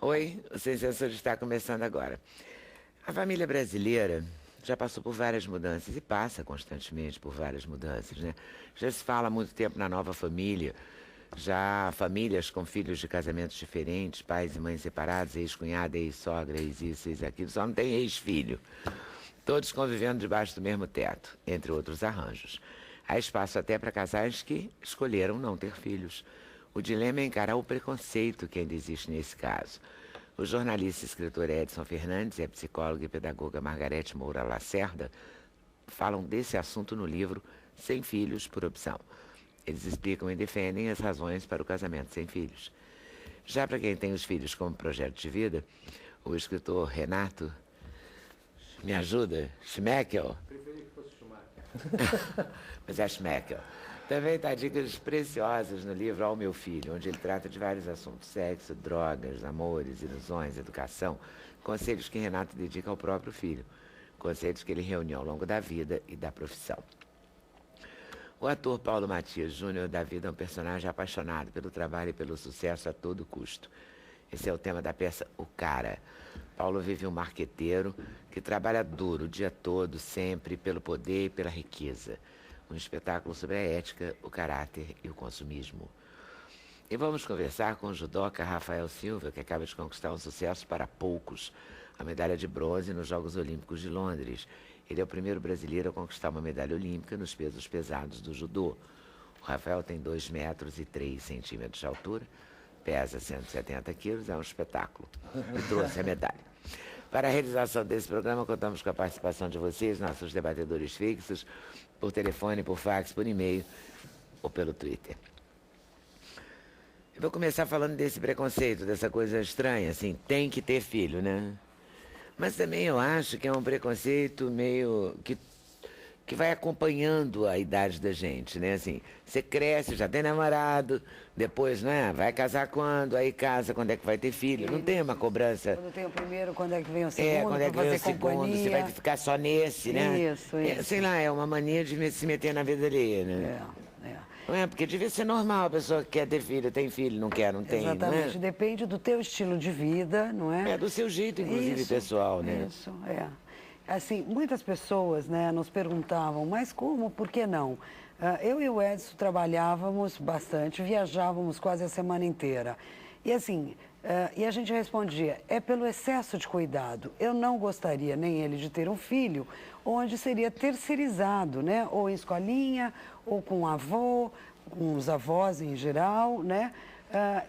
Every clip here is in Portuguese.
Oi, o Sem Censura está começando agora. A família brasileira já passou por várias mudanças e passa constantemente por várias mudanças, né? Já se fala há muito tempo na nova família, já famílias com filhos de casamentos diferentes, pais e mães separados, ex-cunhada, ex-sogra, ex-isso, ex-aquilo, só não tem ex-filho. Todos convivendo debaixo do mesmo teto, entre outros arranjos. Há espaço até para casais que escolheram não ter filhos. O dilema é encarar o preconceito que ainda existe nesse caso. O jornalista e escritor Edson Fernandes e a psicóloga e pedagoga Margarete Moura Lacerda falam desse assunto no livro Sem Filhos por Opção. Eles explicam e defendem as razões para o casamento sem filhos. Já para quem tem os filhos como projeto de vida, o escritor Renato, me ajuda, Schmeckel. Preferi que fosse Schumacher. Mas é Schmeckel. Também dá dicas preciosas no livro Ao Meu Filho, onde ele trata de vários assuntos: sexo, drogas, amores, ilusões, educação, conselhos que Renato dedica ao próprio filho, conselhos que ele reuniu ao longo da vida e da profissão. O ator Paulo Matias Júnior da vida é um personagem apaixonado pelo trabalho e pelo sucesso a todo custo. Esse é o tema da peça O Cara. Paulo vive um marqueteiro que trabalha duro o dia todo, sempre, pelo poder e pela riqueza. Um espetáculo sobre a ética, o caráter e o consumismo. E vamos conversar com o judoca Rafael Silva, que acaba de conquistar um sucesso para poucos, a medalha de bronze nos Jogos Olímpicos de Londres. Ele é o primeiro brasileiro a conquistar uma medalha olímpica nos pesos pesados do judô. O Rafael tem 2 metros e 3 centímetros de altura, pesa 170 quilos, é um espetáculo. E trouxe a medalha. Para a realização desse programa, contamos com a participação de vocês, nossos debatedores fixos, por telefone, por fax, por e-mail ou pelo Twitter. Eu vou começar falando desse preconceito, dessa coisa estranha, assim, tem que ter filho, né? Mas também eu acho que é um preconceito meio que vai acompanhando a idade da gente, né? Assim, você cresce, já tem namorado, depois, né? Vai casar quando? Aí casa, quando é que vai ter filho? Não tem uma cobrança. Quando tem o primeiro, quando é que vem o segundo? Quando é que vem o segundo? Você vai ficar só nesse, né? Isso. Sei lá, é uma mania de se meter na vida alheia, né? Não é, porque devia ser normal a pessoa que quer ter filho, tem filho, não quer, não tem. Exatamente, não é? Depende do teu estilo de vida, não é? É do seu jeito, inclusive, pessoal, né? Isso. Assim, muitas pessoas, né, nos perguntavam, mas como, por que não? Eu e o Edson trabalhávamos bastante, viajávamos quase a semana inteira. E assim, e a gente respondia, é pelo excesso de cuidado. Eu não gostaria, nem ele, de ter um filho onde seria terceirizado, né? Ou em escolinha, ou com o avô, com os avós em geral, né?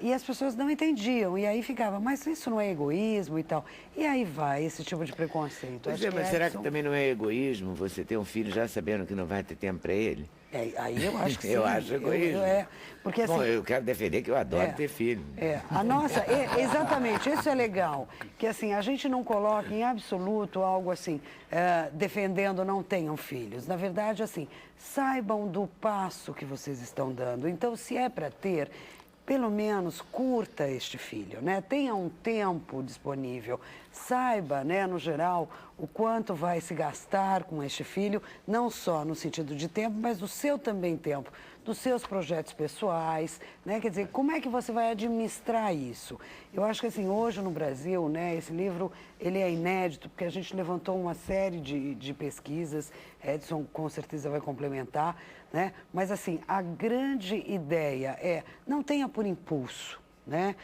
E as pessoas não entendiam, e aí ficava, mas isso não é egoísmo e tal. E aí vai esse tipo de preconceito. Pois mas será que também não é egoísmo você ter um filho já sabendo que não vai ter tempo para ele? Aí eu acho que sim. Eu acho egoísmo. Porque, assim, bom, eu quero defender que eu adoro ter filho. Exatamente, isso é legal. Que assim, a gente não coloca em absoluto algo assim, defendendo não tenham filhos. Na verdade, assim, saibam do passo que vocês estão dando. Então, se é para ter, pelo menos curta este filho, né? Tenha um tempo disponível, saiba, né, no geral, o quanto vai se gastar com este filho, não só no sentido de tempo, mas do seu também tempo, dos seus projetos pessoais, né? Quer dizer, como é que você vai administrar isso? Eu acho que assim, hoje no Brasil, né, esse livro, ele é inédito, porque a gente levantou uma série de pesquisas, Edson com certeza vai complementar, né? Mas assim, a grande ideia é, não tenha por impulso, né?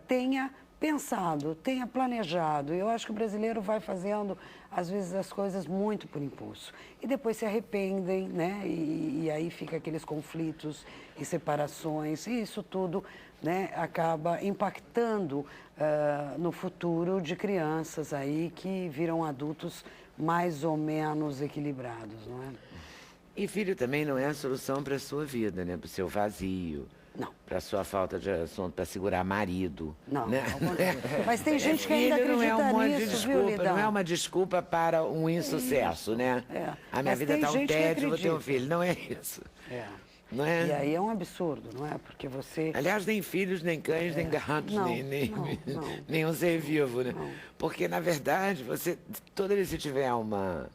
Tenha pensado, tenha planejado. Eu acho que o brasileiro vai fazendo, às vezes, as coisas muito por impulso. E depois se arrependem, né? E aí fica aqueles conflitos e separações. E isso tudo, né, acaba impactando no futuro de crianças aí que viram adultos mais ou menos equilibrados, não é? E filho também não é a solução para a sua vida, né? Para o seu vazio. Não. Para a sua falta de assunto, para segurar marido. Não, né? Mas tem gente que ainda acredita nisso, viu, Lidão? Não é uma desculpa para um insucesso, né? A minha vida está um tédio, eu vou ter um filho. Não é isso. Não é? E aí é um absurdo, não é? Porque você... Aliás, nem filhos, nem cães, nem gatos, nenhum ser vivo, né? Porque, na verdade, toda vez que você tiver uma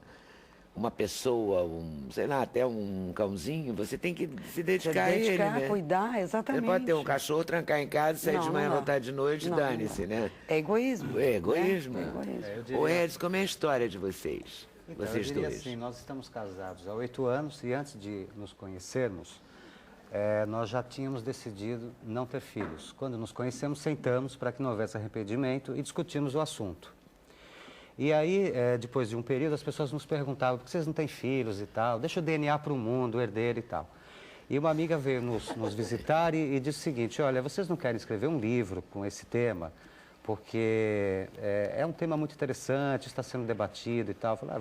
uma pessoa, sei lá, até um cãozinho, você tem que se dedicar a ele, né? Cuidar, exatamente. Você pode ter um cachorro, trancar em casa, sair de manhã, voltar de noite, dane-se, né? É egoísmo. É egoísmo. Né? É egoísmo. Ô, Edson, como é a história de vocês? Então, Vocês eu diria dois. assim, nós estamos casados há 8 anos e antes de nos conhecermos, nós já tínhamos decidido não ter filhos. Quando nos conhecemos, sentamos para que não houvesse arrependimento e discutimos o assunto. E aí, depois de um período, as pessoas nos perguntavam, por que vocês não têm filhos e tal? Deixa o DNA para o mundo, o herdeiro e tal. E uma amiga veio nos visitar e disse o seguinte, olha, vocês não querem escrever um livro com esse tema? Porque é um tema muito interessante, está sendo debatido e tal. Eu falei,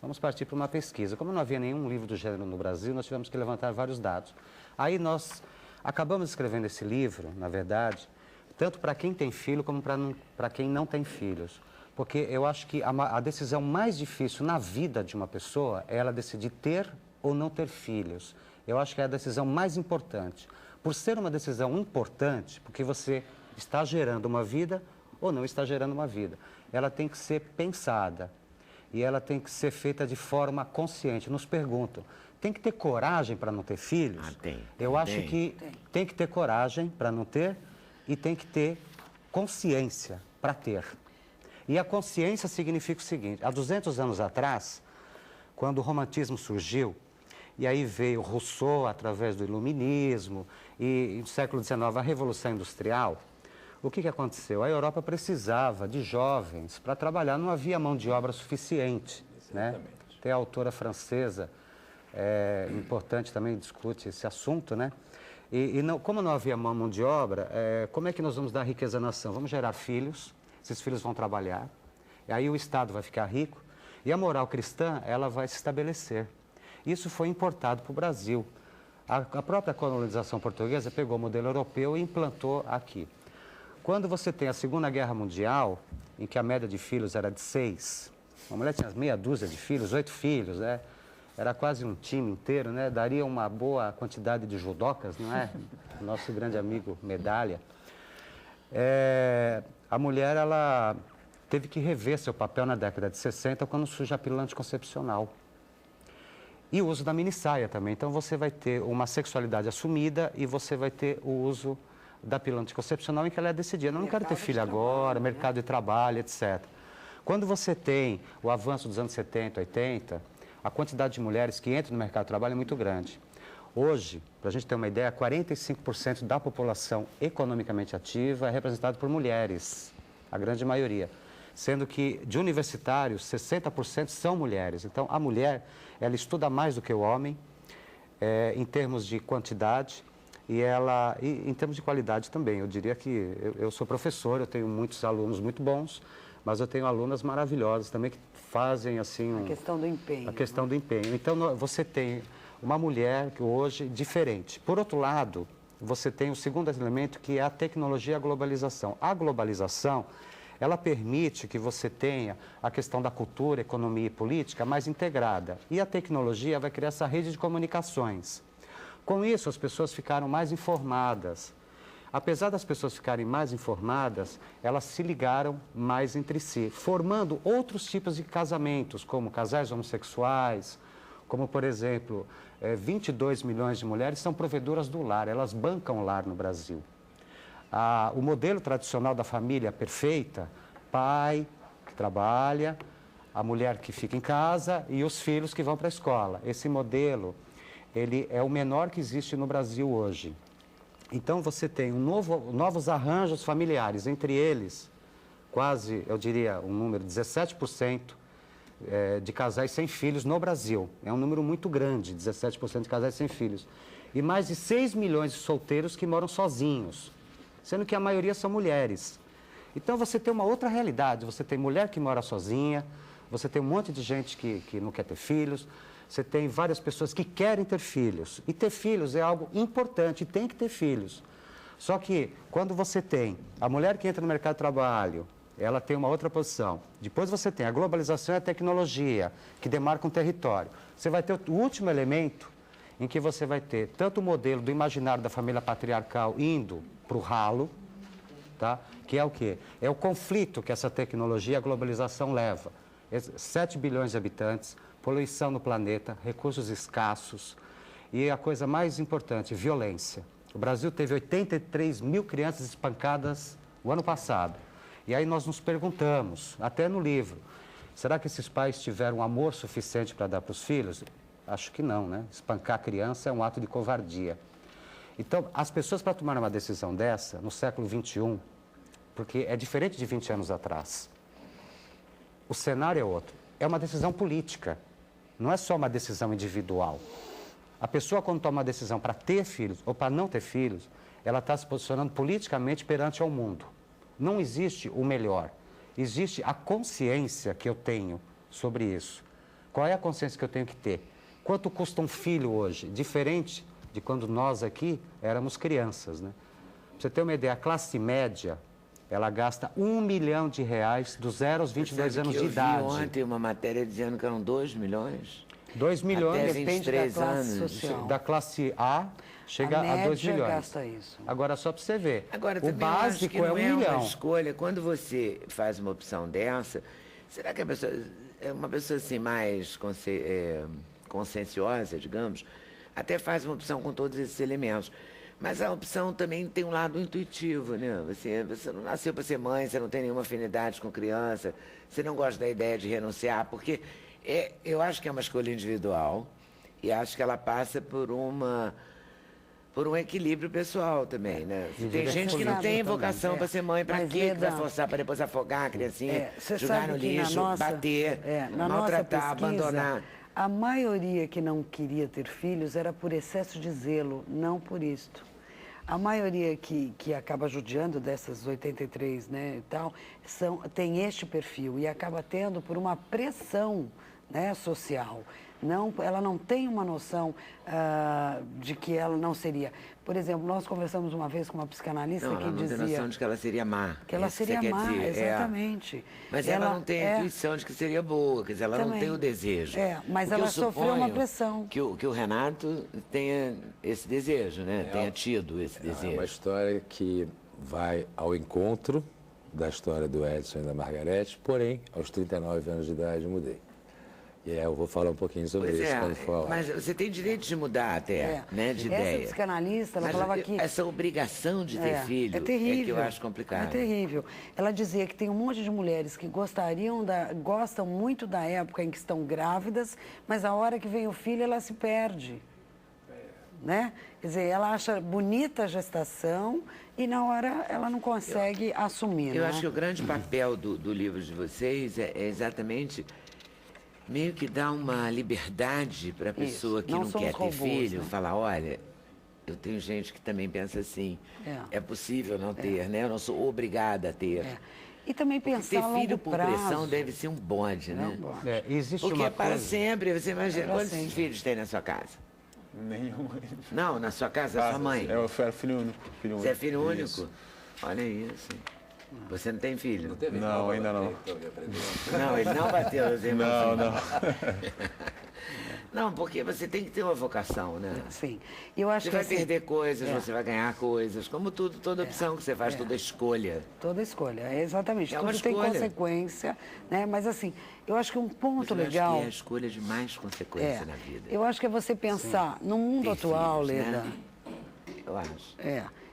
vamos partir para uma pesquisa. Como não havia nenhum livro do gênero no Brasil, nós tivemos que levantar vários dados. Aí nós acabamos escrevendo esse livro, na verdade, tanto para quem tem filho como para quem não tem filhos. Porque eu acho que a decisão mais difícil na vida de uma pessoa é ela decidir ter ou não ter filhos. Eu acho que é a decisão mais importante. Por ser uma decisão importante, porque você está gerando uma vida ou não está gerando uma vida. Ela tem que ser pensada e ela tem que ser feita de forma consciente. Nos perguntam, tem que ter coragem para não ter filhos? Tem. Eu acho que tem que ter coragem para não ter e tem que ter consciência para ter. E a consciência significa o seguinte, há 200 anos atrás, quando o romantismo surgiu, e aí veio Rousseau através do iluminismo, e no século XIX a Revolução Industrial, o que aconteceu? A Europa precisava de jovens para trabalhar, não havia mão de obra suficiente. Né? Tem a autora francesa, importante também, discute esse assunto, né? Como não havia mão de obra, como é que nós vamos dar riqueza à nação? Vamos gerar filhos, esses filhos vão trabalhar, e aí o Estado vai ficar rico, e a moral cristã, ela vai se estabelecer. Isso foi importado para o Brasil. A própria colonização portuguesa pegou o modelo europeu e implantou aqui. Quando você tem a Segunda Guerra Mundial, em que a média de filhos era de 6, uma mulher tinha meia dúzia de filhos, 8 filhos, né? Era quase um time inteiro, né? Daria uma boa quantidade de judocas, não é? Nosso grande amigo Medalha. A mulher, ela teve que rever seu papel na década de 60, quando surge a pílula anticoncepcional. E o uso da minissaia também. Então, você vai ter uma sexualidade assumida e você vai ter o uso da pílula anticoncepcional em que ela é decidida. Não quero ter filho agora, mercado de trabalho, etc. Quando você tem o avanço dos anos 70, 80, a quantidade de mulheres que entram no mercado de trabalho é muito grande. Hoje, para a gente ter uma ideia, 45% da população economicamente ativa é representada por mulheres, a grande maioria. Sendo que, de universitários, 60% são mulheres. Então, a mulher, ela estuda mais do que o homem, em termos de quantidade, e em termos de qualidade também. Eu diria que eu sou professor, eu tenho muitos alunos muito bons, mas eu tenho alunas maravilhosas também que fazem, assim... A questão do empenho. A questão do empenho. Então, você tem uma mulher que hoje diferente. Por outro lado, você tem o segundo elemento, que é a tecnologia e a globalização. A globalização, ela permite que você tenha a questão da cultura, economia e política mais integrada. E a tecnologia vai criar essa rede de comunicações. Com isso, as pessoas ficaram mais informadas. Apesar das pessoas ficarem mais informadas, elas se ligaram mais entre si, formando outros tipos de casamentos, como casais homossexuais, como, por exemplo, 22 milhões de mulheres são provedoras do lar, elas bancam o lar no Brasil. O modelo tradicional da família perfeita, pai que trabalha, a mulher que fica em casa e os filhos que vão para a escola. Esse modelo, ele é o menor que existe no Brasil hoje. Então, você tem novos arranjos familiares, entre eles, quase, eu diria, um número, 17% de casais sem filhos no Brasil. É um número muito grande, 17% de casais sem filhos. E mais de 6 milhões de solteiros que moram sozinhos, sendo que a maioria são mulheres. Então, você tem uma outra realidade. Você tem mulher que mora sozinha, você tem um monte de gente que não quer ter filhos, você tem várias pessoas que querem ter filhos. E ter filhos é algo importante, tem que ter filhos. Só que, quando você tem a mulher que entra no mercado de trabalho, ela tem uma outra posição. Depois você tem a globalização e a tecnologia, que demarcam um território. Você vai ter o último elemento, em que você vai ter tanto o modelo do imaginário da família patriarcal indo para o ralo, tá? Que é o quê? É o conflito que essa tecnologia e a globalização leva. 7 bilhões de habitantes, poluição no planeta, recursos escassos e a coisa mais importante, violência. O Brasil teve 83 mil crianças espancadas o ano passado. E aí nós nos perguntamos, até no livro, será que esses pais tiveram amor suficiente para dar para os filhos? Acho que não, né? Espancar a criança é um ato de covardia. Então, as pessoas, para tomar uma decisão dessa, no século XXI, porque é diferente de 20 anos atrás, o cenário é outro. É uma decisão política, não é só uma decisão individual. A pessoa, quando toma uma decisão para ter filhos ou para não ter filhos, ela está se posicionando politicamente perante ao mundo. Não existe o melhor, existe a consciência que eu tenho sobre isso. Qual é a consciência que eu tenho que ter? Quanto custa um filho hoje? Diferente de quando nós aqui éramos crianças, né? Pra você ter uma ideia, a classe média, ela gasta R$1 milhão dos 0 aos 22 anos de idade. Eu vi ontem uma matéria dizendo que eram 2 milhões. 2 milhões, Até depende da 23 classe anos. social. da classe A chega a 2 média milhões. gasta isso. Agora, só para você ver, Agora, o também eu acho básico que é não 1 é milhão. uma escolha. Quando você faz uma opção dessa, será que a pessoa é uma pessoa assim mais conscienciosa, digamos, até faz uma opção com todos esses elementos. Mas a opção também tem um lado intuitivo, né? Você não nasceu para ser mãe, você não tem nenhuma afinidade com criança, você não gosta da ideia de renunciar, porque eu acho que é uma escolha individual e acho que ela passa por um equilíbrio pessoal também, né? Tem gente que não tem vocação para ser mãe, para quê? Vai forçar para depois afogar a criancinha, jogar no lixo, bater, na maltratar, nossa pesquisa, abandonar. A maioria que não queria ter filhos era por excesso de zelo, não por isto. A maioria que acaba judiando dessas 83, né, e tal, tem este perfil e acaba tendo por uma pressão, né, social. Não, ela não tem uma noção de que ela não seria. Por exemplo, nós conversamos uma vez com uma psicanalista Não, que ela não dizia... tem noção de que ela seria má. Que ela Isso que seria você quer má, dizer, exatamente. Mas ela não tem a intuição de que seria boa, quer dizer, ela não Também. tem o desejo. Mas Porque ela eu sofreu uma suponho pressão. Que o Renato tenha esse desejo, né? Tenha tido esse É uma desejo. história que vai ao encontro da história do Edson e da Margarete, porém, aos 39 anos de idade, mudei. E aí eu vou falar um pouquinho sobre Pois isso é, quando for. mas você tem direito de mudar até, né? De Essa ideia. psicanalista, ela Mas falava que... essa obrigação de ter filho é terrível. é que eu acho complicado. É terrível. Ela dizia que tem um monte de mulheres que gostam muito da época em que estão grávidas, mas a hora que vem o filho, ela se perde. Né? Quer dizer, ela acha bonita a gestação e na hora ela não consegue assumir. Eu né? acho que o grande papel do livro de vocês é exatamente meio que dar uma liberdade para a pessoa que não não somos quer ter robôs, filho, né? falar, olha, eu tenho gente que também pensa assim, é possível não ter, né? Eu não sou obrigada a ter. E também Porque pensar ter a longo filho por prazo. pressão deve ser um bonde, né? Existe Porque uma é para coisa... sempre, você imagina, para quantos sempre. filhos tem na sua casa? Nenhum. Não, na sua casa, a sua mãe. Eu era filho único. Você é filho único? Isso. Olha isso. Você não tem filho? Não, ainda não. Não, ele não bateu os irmãos. Não. Não, porque você tem que ter uma vocação, né? Sim. E eu acho Você que vai assim, perder coisas, você vai ganhar coisas, como tudo, toda opção que você faz, toda escolha. toda escolha, exatamente. É uma Tudo tem escolha. consequência, né? Mas assim, eu acho que um ponto Mas eu legal... acho que é a escolha de mais consequência na vida. Eu acho que é você pensar no mundo Ter atual, filhos, Leda. né? Eu acho.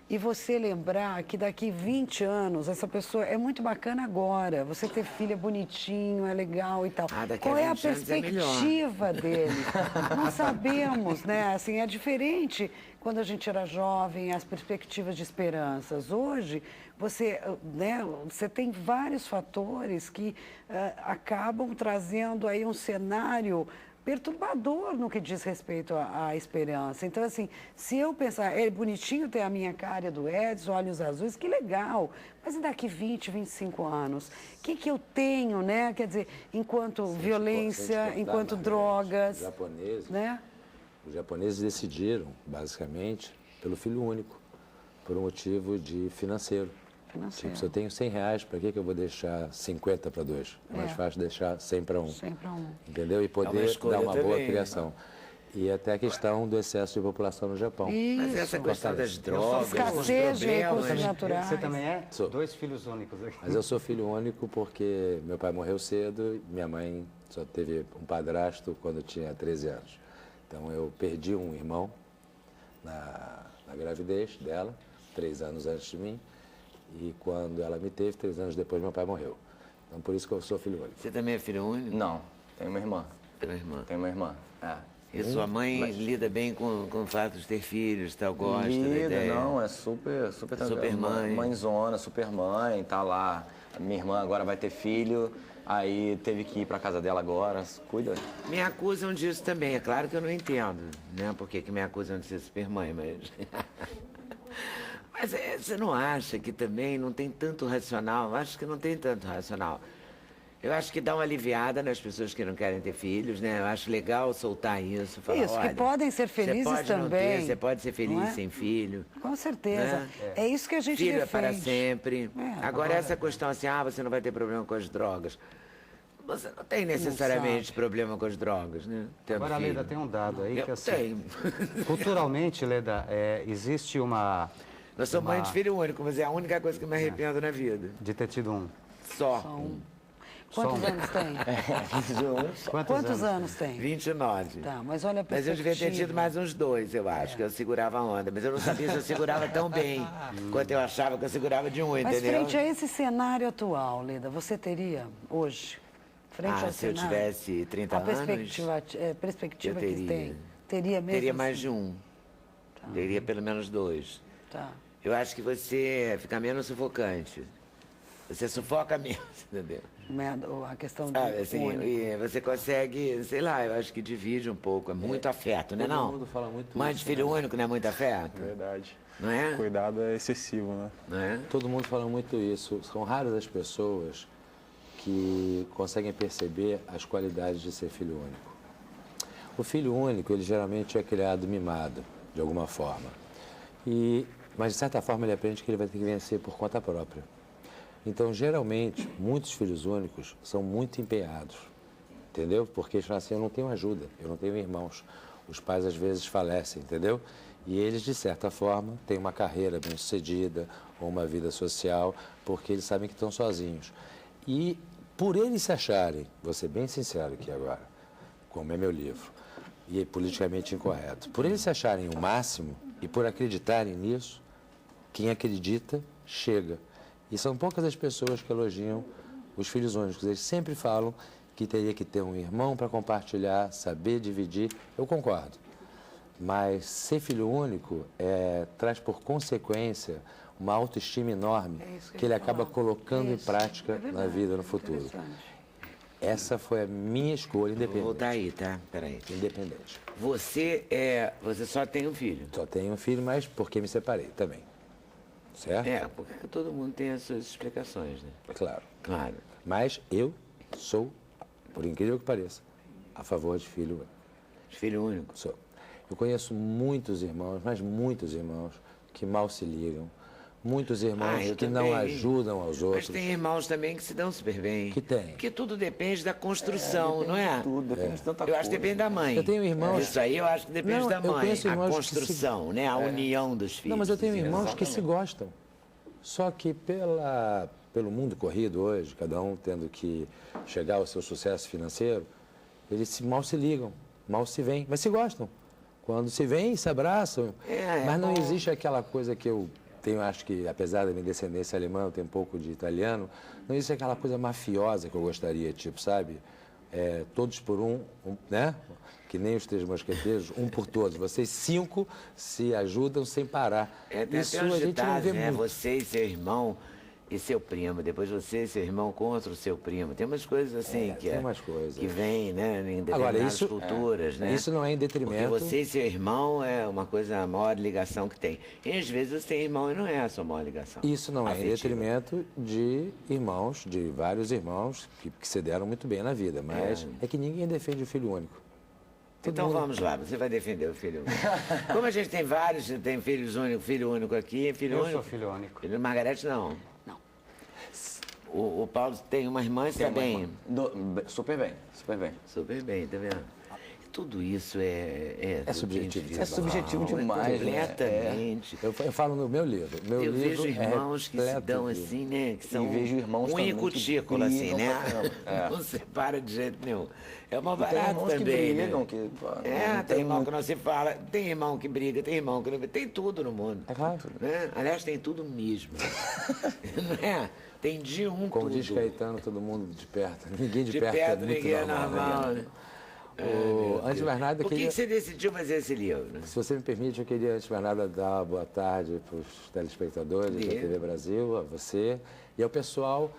E você lembrar que daqui 20 anos, essa pessoa é muito bacana agora. Você ter filho é bonitinho, é legal e tal. Daqui Qual a é a 20 anos é melhor. perspectiva dele? Não sabemos, né? Assim, é diferente quando a gente era jovem, as perspectivas de esperanças. Hoje, você tem vários fatores que acabam trazendo aí um cenário perturbador no que diz respeito à esperança. Então, assim, se eu pensar, é bonitinho ter a minha cara do Edson, olhos azuis, que legal, mas e daqui 20, 25 anos? O que eu tenho, né? Quer dizer, enquanto violência, enquanto drogas, Os japoneses decidiram, basicamente, pelo filho único, por um motivo de financeiro. Tipo, se eu tenho R$100, para que eu vou deixar 50 para 2? É mais fácil deixar 100 para 1. 100 para 1. Entendeu? E poder dar uma boa também, criação. E até a questão do excesso de população no Japão. Mas essa questão das drogas, os Escassez de recursos problemas... naturais. Você também é? Sou. 2 filhos únicos aqui. Mas eu sou filho único porque meu pai morreu cedo, minha mãe Só teve um padrasto quando eu tinha 13 anos. Então, eu perdi um irmão na gravidez dela, 3 anos antes de mim. E quando ela me teve, 3 anos depois, meu pai morreu. Então, por isso que eu sou filho único. Você também é filho único? Não, tenho uma irmã. Tem uma irmã. Tenho uma irmã, E sua mãe lida bem com o fato de ter filhos, tal, gosta da Lida, ideia? não, é super tranquilo. Super mãe. Mãezona, super mãe, tá lá. A minha irmã agora vai ter filho, aí teve que ir pra casa dela agora, cuida. Me acusam disso também. É claro que eu não entendo, né? Por que me acusam de ser super mãe, mas... Mas você não acha que também não tem tanto racional? Eu acho que não tem tanto racional. Eu acho que dá uma aliviada nas pessoas que não querem ter filhos, né? Eu acho legal soltar isso. Falar, Isso, que olha, podem ser felizes você pode não também, ter, você pode ser não feliz é? sem filho. Com certeza. Né? É isso que a gente Filho defende. é para sempre. É, agora, essa questão assim, você não vai ter problema com as drogas. Você não tem necessariamente problema com as drogas, né? Tendo Agora, filho. Leda, tem um dado aí que Eu assim... tenho. Culturalmente, Leda, existe uma... Eu sou mãe de filho único, mas é a única coisa que eu me arrependo na vida. De ter tido um. Só. Quantos anos tem? Quantos anos tem? 29. Tá, mas olha a Mas eu devia ter perspectiva. tido mais uns 2, eu acho, que eu segurava a onda. Mas eu não sabia se eu segurava tão bem quanto eu achava que eu segurava de um, Mas entendeu? frente a esse cenário atual, Leda, você teria hoje, frente ao se eu cenário... tivesse 30 a anos, perspectiva eu que teria. tem, teria mesmo teria assim? mais de um. Teria pelo menos 2. Tá. Eu acho que você fica menos sufocante. Você sufoca menos, entendeu? A questão do Sabe, assim, único. e você consegue, sei lá, eu acho que divide um pouco. É muito afeto, né? Todo Não? mundo fala muito Mãe isso, de filho único não é muito afeto? Verdade. Não é? Cuidado é excessivo, né? Não é? Todo mundo fala muito isso. São raras as pessoas que conseguem perceber as qualidades de ser filho único. O filho único, ele geralmente é criado mimado, de alguma forma. Mas, de certa forma, ele aprende que ele vai ter que vencer por conta própria. Então, geralmente, muitos filhos únicos são muito empenhados, entendeu? Porque eles falam assim, eu não tenho ajuda, eu não tenho irmãos. Os pais, às vezes, falecem, entendeu? E eles, de certa forma, têm uma carreira bem-sucedida ou uma vida social, porque eles sabem que estão sozinhos. E, por eles se acharem, vou ser bem sincero aqui agora, como é meu livro, e é politicamente incorreto, por eles se acharem o máximo e por acreditarem nisso, quem acredita, chega. E são poucas as pessoas que elogiam os filhos únicos. Eles sempre falam que teria que ter um irmão para compartilhar, saber dividir. Eu concordo. Mas ser filho único traz por consequência uma autoestima enorme que ele acaba colocando em prática na vida no futuro. Essa foi a minha escolha independente. Vou voltar aí, tá? Peraí. Independente. Você só tem um filho. Só tenho um filho, mas porque me separei também. Certo? Porque todo mundo tem as suas explicações, né? Claro. Claro. Mas eu sou, por incrível que pareça, a favor de filho único. Filho único. Sou. Eu conheço muitos irmãos, mas muitos irmãos que mal se ligam. Muitos irmãos eu que também. não ajudam aos outros. Mas tem irmãos também que se dão super bem. Que tem. Porque tudo depende da construção, não é? Tudo, depende de tanta Eu coisa. acho que depende da mãe. Eu tenho irmãos- Isso aí eu acho que depende Não, da eu mãe. conheço A irmãos que se- construção, né? A união dos filhos. Não, mas eu tenho assim, irmãos que se gostam. Só que pelo mundo corrido hoje, cada um tendo que chegar ao seu sucesso financeiro, eles mal se ligam, mal se veem, mas se gostam. Quando se veem, se abraçam. Mas não existe aquela coisa que eu tenho, acho que, apesar da minha descendência alemã, eu tenho um pouco de italiano, não existe aquela coisa mafiosa que eu gostaria, tipo, sabe? Todos por um, né? Que nem os Três Mosqueteiros, um por todos. Vocês 5 se ajudam sem parar. Tem Isso até uns a gente não vê ditados, né? muito. Você e seu irmão e seu primo. Depois você e seu irmão contra o seu primo. Tem umas coisas assim tem umas coisas. que vêm, né? Em Agora, determinadas isso, culturas, né? isso não é em detrimento... Porque você e seu irmão é uma coisa, a maior ligação que tem. E às vezes você tem irmão e não é a sua maior ligação. Isso não é em afetiva. detrimento de irmãos, de vários irmãos que se deram muito bem na vida, mas é que ninguém defende o filho único. Então vamos lá, você vai defender o filho único. Como a gente tem vários, tem filho único aqui, filho Eu único. sou filho único. Filho de Margarete não. Não. O Paulo tem uma irmã e está bem. Super bem, super bem. Super bem, tá vendo? tudo isso é subjetivo. individual, É subjetivo demais, né? completamente. Eu falo no meu livro. Meu Eu livro vejo irmãos que se repleto dão de- assim, né? Que são vejo irmãos um também que cutícula, assim, brigam né? pra caramba. É. Não separa de jeito nenhum. É uma E tem barata irmãos que também, brigam, né? que... pô, É, não tem irmão muito- que não se fala, tem irmão que briga, tem irmão que não briga, tem tudo no mundo. É claro. Né? Aliás, tem tudo mesmo. Não é? Tem de um Como tudo. diz Caetano, todo mundo de perto. Ninguém de, De perto, perto é muito ninguém é normal. normal, né? né? Antes de mais nada, eu Por que queria... você decidiu fazer esse livro? Se você me permite, eu queria, antes de mais nada, dar uma boa tarde para os telespectadores da TV Brasil, a você e ao pessoal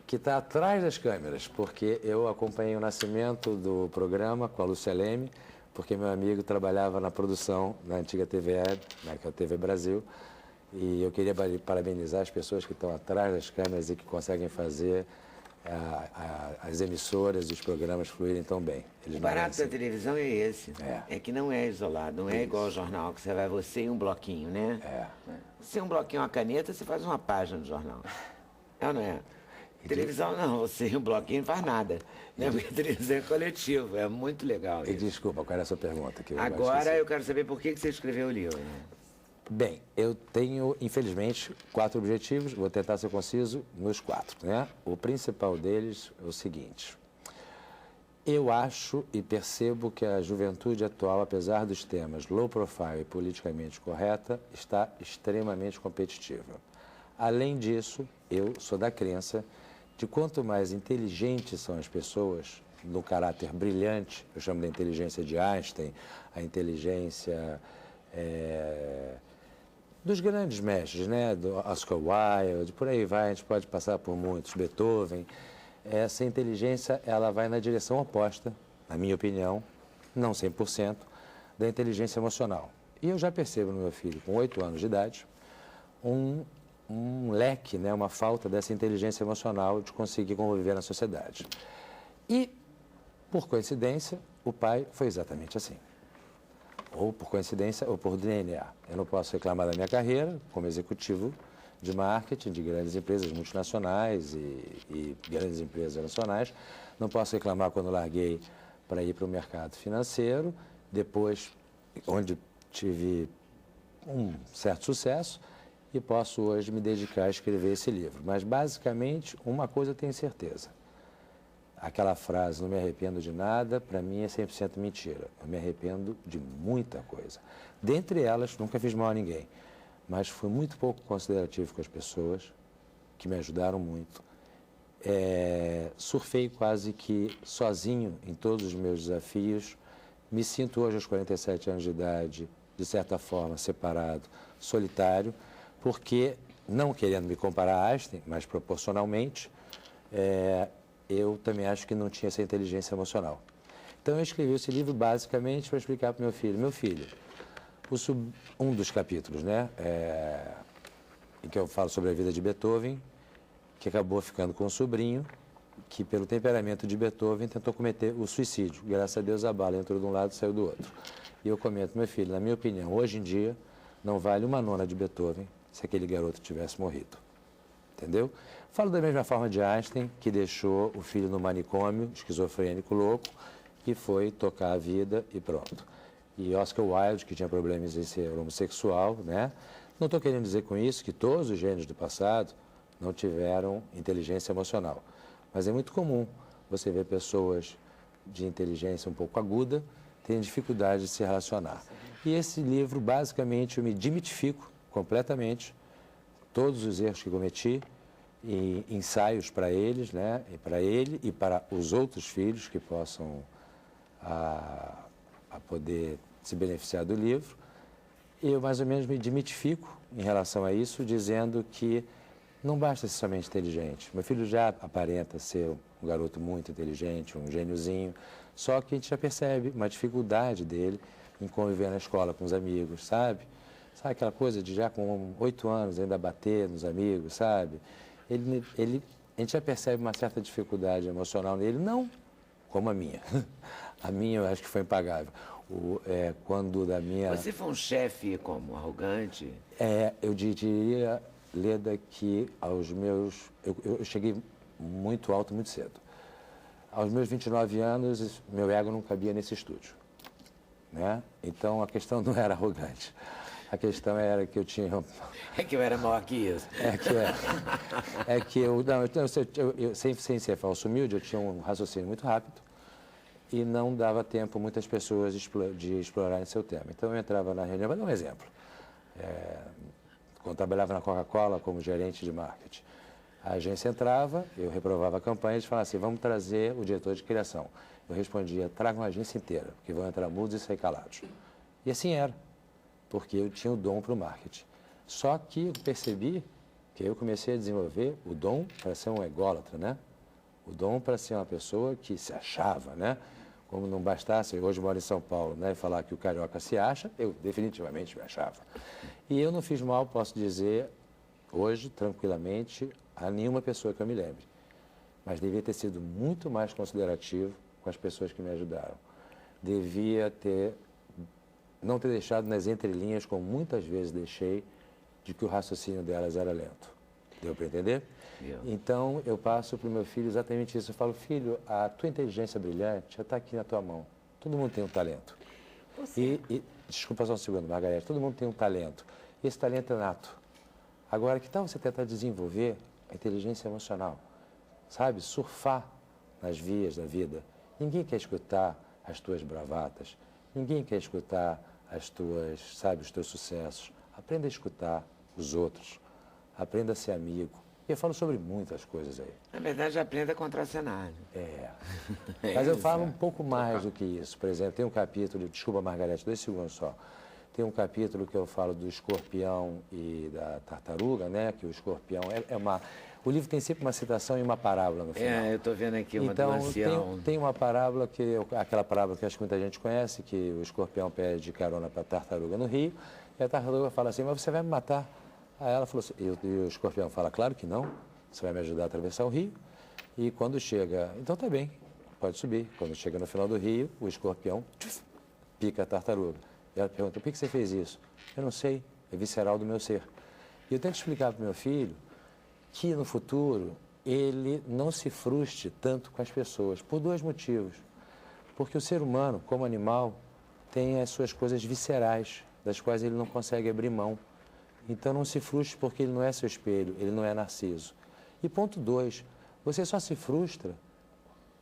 que está atrás das câmeras, porque eu acompanhei o nascimento do programa com a Lúcia Leme, porque meu amigo trabalhava na produção na antiga TVE, né, que é a TV Brasil, e eu queria parabenizar as pessoas que estão atrás das câmeras e que conseguem fazer as emissoras e os programas fluírem tão bem. Eles O barato merecem. da televisão é esse. É que não é isolado, não é igual ao jornal, que você vai você e um bloquinho, né? Se um bloquinho, uma caneta, você faz uma página do jornal. É ou não é? Televisão não, você e um bloquinho não faz nada. Né? Porque televisão é coletivo, é muito legal E isso. desculpa, qual era a sua pergunta? Que eu Agora esqueci. eu quero saber por que você escreveu o livro. Né? Bem, eu tenho, infelizmente, 4 objetivos, vou tentar ser conciso nos 4, né? O principal deles é o seguinte: eu acho e percebo que a juventude atual, apesar dos temas low profile e politicamente correta, está extremamente competitiva. Além disso, eu sou da crença de quanto mais inteligentes são as pessoas, no caráter brilhante, eu chamo da inteligência de Einstein, a inteligência dos grandes mestres, né? Do Oscar Wilde, por aí vai, a gente pode passar por muitos, Beethoven. Essa inteligência, ela vai na direção oposta, na minha opinião, não 100%, da inteligência emocional. E eu já percebo no meu filho, com 8 anos de idade, um leque, né? Uma falta dessa inteligência emocional de conseguir conviver na sociedade. E, por coincidência, o pai foi exatamente assim. Ou por coincidência, ou por DNA. Eu não posso reclamar da minha carreira como executivo de marketing de grandes empresas multinacionais e grandes empresas nacionais. Não posso reclamar quando larguei para ir para o mercado financeiro, depois, onde tive um certo sucesso, e posso hoje me dedicar a escrever esse livro. Mas, basicamente, uma coisa eu tenho certeza. Aquela frase, não me arrependo de nada, para mim é 100% mentira. Eu me arrependo de muita coisa. Dentre elas, nunca fiz mal a ninguém, mas fui muito pouco considerativo com as pessoas, que me ajudaram muito. Surfei quase que sozinho em todos os meus desafios. Me sinto hoje, aos 47 anos de idade, de certa forma, separado, solitário, porque, não querendo me comparar a Einstein, mas proporcionalmente, eu também acho que não tinha essa inteligência emocional. Então, eu escrevi esse livro basicamente para explicar para o meu filho. Meu filho, um dos capítulos, né, em que eu falo sobre a vida de Beethoven, que acabou ficando com um sobrinho, que pelo temperamento de Beethoven tentou cometer o suicídio. Graças a Deus a bala entrou de um lado e saiu do outro. E eu comento, meu filho, na minha opinião, hoje em dia, não vale uma nona de Beethoven se aquele garoto tivesse morrido. Entendeu? Falo da mesma forma de Einstein, que deixou o filho no manicômio, esquizofrênico louco, e foi tocar a vida e pronto. E Oscar Wilde, que tinha problemas em ser homossexual, né? Não estou querendo dizer com isso que todos os gênios do passado não tiveram inteligência emocional. Mas é muito comum você ver pessoas de inteligência um pouco aguda terem dificuldade de se relacionar. E esse livro, basicamente, eu me demitifico completamente todos os erros que cometi, e ensaios para eles, né? E para ele e para os outros filhos que possam a poder se beneficiar do livro. Eu, mais ou menos, me demitifico em relação a isso, dizendo que não basta ser somente inteligente. Meu filho já aparenta ser um garoto muito inteligente, um gêniozinho, só que a gente já percebe uma dificuldade dele em conviver na escola com os amigos, sabe? Sabe aquela coisa de já com 8 anos ainda bater nos amigos, sabe? A gente já percebe uma certa dificuldade emocional nele, não como a minha. A minha eu acho que foi impagável. Quando da minha... Você foi um chefe como arrogante? Eu diria, Leda, que aos meus... Eu cheguei muito alto, muito cedo. Aos meus 29 anos, meu ego não cabia nesse estúdio, né? Então, a questão não era arrogante. A questão era que eu tinha... É que eu era maior que isso. É que eu... Não, eu sem ser falso humilde, eu tinha um raciocínio muito rápido e não dava tempo a muitas pessoas de explorarem seu tema. Então, eu entrava na reunião, vou dar um exemplo. Quando trabalhava na Coca-Cola como gerente de marketing, a agência entrava, eu reprovava a campanha, eles falavam assim, vamos trazer o diretor de criação. Eu respondia, tragam a agência inteira, porque vão entrar mudos e sair calados. E assim era, porque eu tinha o dom para o marketing. Só que eu percebi que eu comecei a desenvolver o dom para ser um ególatra, né? O dom para ser uma pessoa que se achava, né? Como não bastasse, hoje moro em São Paulo, né, e falar que o carioca se acha, eu definitivamente me achava. E eu não fiz mal, posso dizer, hoje, tranquilamente, a nenhuma pessoa que eu me lembre. Mas devia ter sido muito mais considerativo com as pessoas que me ajudaram. Devia não ter deixado nas entrelinhas, como muitas vezes deixei, de que o raciocínio delas era lento. Deu para entender? Deu. Então, eu passo para o meu filho exatamente isso. Eu falo, filho, a tua inteligência brilhante já está aqui na tua mão. Todo mundo tem um talento. Desculpa só um segundo, Margarete. Todo mundo tem um talento. Esse talento é nato. Agora, que tal você tentar desenvolver a inteligência emocional? Sabe? Surfar nas vias da vida. Ninguém quer escutar as tuas bravatas. Ninguém quer escutar os teus sucessos. Aprenda a escutar os outros. Aprenda a ser amigo. E eu falo sobre muitas coisas aí. Na verdade, aprenda a contracenar. Mas eu falo um pouco mais do que isso. Por exemplo, tem um capítulo, desculpa, Margarete, 2 segundos só. Tem um capítulo que eu falo do escorpião e da tartaruga, né? Que o escorpião o livro tem sempre uma citação e uma parábola no final. Eu estou vendo aqui uma então, do ancião. Tem uma parábola, aquela parábola que acho que muita gente conhece, que o escorpião pede carona para a tartaruga no rio, e a tartaruga fala assim, mas você vai me matar? Aí ela falou assim, e o escorpião fala, claro que não, você vai me ajudar a atravessar o rio. E quando chega, então tá bem, pode subir. Quando chega no final do rio, o escorpião pica a tartaruga. E ela pergunta, por que você fez isso? Eu não sei, é visceral do meu ser. E eu tento explicar para o meu filho que no futuro ele não se frustre tanto com as pessoas, por 2 motivos. Porque o ser humano, como animal, tem as suas coisas viscerais, das quais ele não consegue abrir mão. Então não se frustre porque ele não é seu espelho, ele não é Narciso. E ponto 2, você só se frustra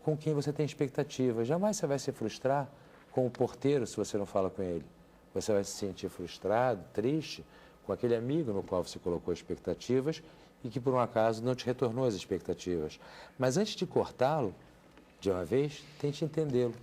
com quem você tem expectativa. Jamais você vai se frustrar com o porteiro se você não fala com ele. Você vai se sentir frustrado, triste, com aquele amigo no qual você colocou expectativas e que por um acaso não te retornou as expectativas. Mas antes de cortá-lo, de uma vez, tente entendê-lo,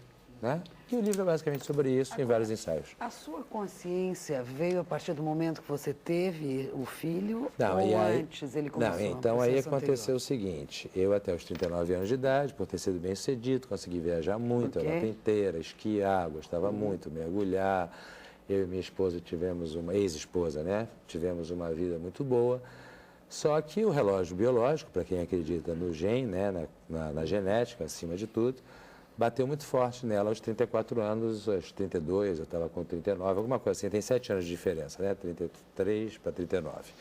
né? E o livro é basicamente sobre isso, em vários ensaios. A sua consciência veio a partir do momento que você teve o filho ou antes ele começou? Não, então aí aconteceu o seguinte, eu até os 39 anos de idade, por ter sido bem sucedido, consegui viajar muito, a Europa inteira, esquiar, gostava muito, mergulhar. Eu e minha esposa tivemos ex-esposa, né? Tivemos uma vida muito boa. Só que o relógio biológico, para quem acredita no gene, né? na genética, acima de tudo, bateu muito forte nela aos 34 anos, aos 32, eu estava com 39, alguma coisa assim, tem 7 anos de diferença, né? 33 para 39.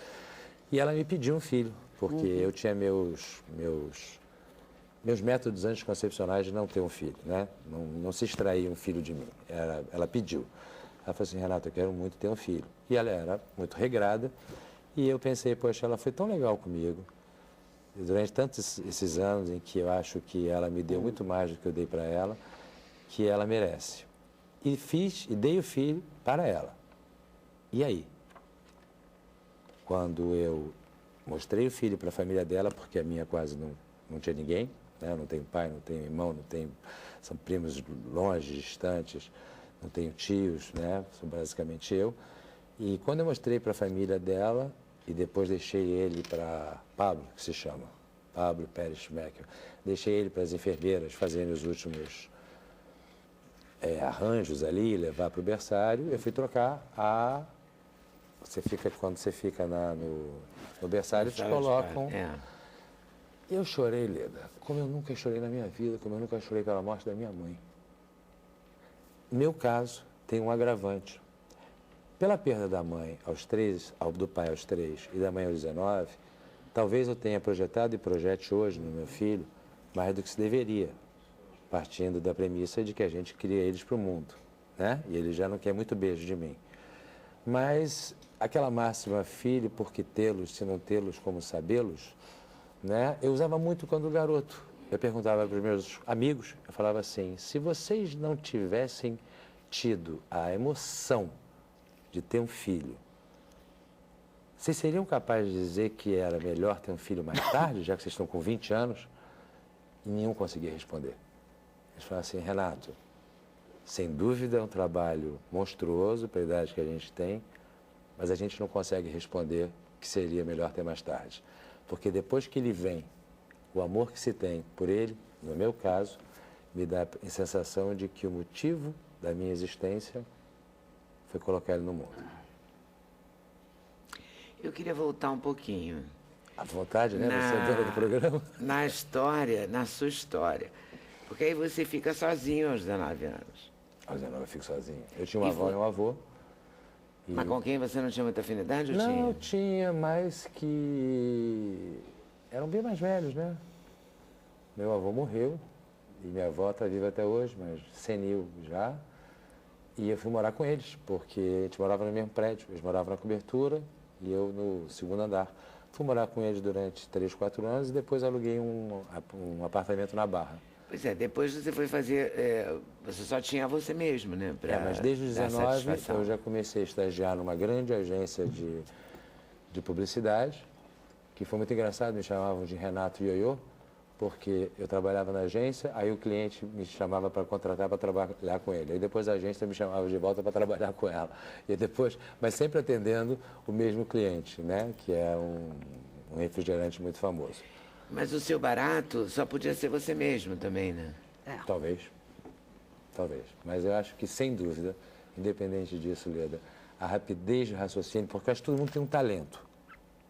E ela me pediu um filho, porque eu tinha meus métodos anticoncepcionais de não ter um filho, né? Não se extrair um filho de mim. Ela pediu. Ela falou assim, Renato, eu quero muito ter um filho. E ela era muito regrada, e eu pensei, poxa, ela foi tão legal comigo, e durante tantos esses anos em que eu acho que ela me deu muito mais do que eu dei para ela, que ela merece. E dei o filho para ela. E aí? Quando eu mostrei o filho para a família dela, porque a minha quase não tinha ninguém, né? Não tenho pai, não tenho irmão, são primos longe, distantes, não tenho tios, né? Sou basicamente eu. E quando eu mostrei para a família dela, e depois deixei ele para Pablo, que se chama, Pablo Pérez Schmecker, deixei ele para as enfermeiras fazerem os últimos arranjos ali, levar para o berçário, eu fui trocar quando você fica no berçário, te colocam. Eu chorei, Leda, como eu nunca chorei na minha vida, como eu nunca chorei pela morte da minha mãe. Meu caso tem um agravante. Pela perda da mãe aos 3, do pai aos 3 e da mãe aos 19, talvez eu tenha projetado e projete hoje no meu filho mais do que se deveria. partindo da premissa de que a gente cria eles para o mundo, né? E ele já não quer muito beijo de mim. Mas aquela máxima, filho, porque tê-los, se não tê-los, como sabê-los, né? Eu usava muito quando garoto. Eu perguntava para os meus amigos, eu falava assim, se vocês não tivessem tido a emoção de ter um filho, vocês seriam capazes de dizer que era melhor ter um filho mais tarde, já que vocês estão com 20 anos? E nenhum conseguia responder. Eles falaram assim, Renato, sem dúvida é um trabalho monstruoso para a idade que a gente tem, mas a gente não consegue responder que seria melhor ter mais tarde. Porque depois que ele vem, o amor que se tem por ele, no meu caso, me dá a sensação de que o motivo da minha existência foi colocar ele no mundo. Eu queria voltar um pouquinho. À vontade, né? Você é dona do programa. Na história, na sua história. Porque aí você fica sozinho aos 19 anos. Aos 19 eu fico sozinho. Eu tinha uma avó e um avô. Mas com quem você não tinha muita afinidade ou Não, tinha? eu tinha, mas que eram bem mais velhos, né? Meu avô morreu e minha avó está viva até hoje, mas senil já. E eu fui morar com eles, porque a gente morava no mesmo prédio. Eles moravam na cobertura e eu no segundo andar. Fui morar com eles durante 3, 4 anos e depois aluguei um apartamento na Barra. Pois é, depois você foi fazer... você só tinha você mesmo, né? Mas desde os 19 eu já comecei a estagiar numa grande agência de publicidade, que foi muito engraçado, me chamavam de Renato Ioiô, porque eu trabalhava na agência, aí o cliente me chamava para contratar para trabalhar com ele. Aí depois a agência me chamava de volta para trabalhar com ela. E depois, mas sempre atendendo o mesmo cliente, né? Que é um refrigerante muito famoso. Mas o seu barato só podia ser você mesmo também, né? Talvez. Talvez. Mas eu acho que, sem dúvida, independente disso, Leda, a rapidez de raciocínio, porque eu acho que todo mundo tem um talento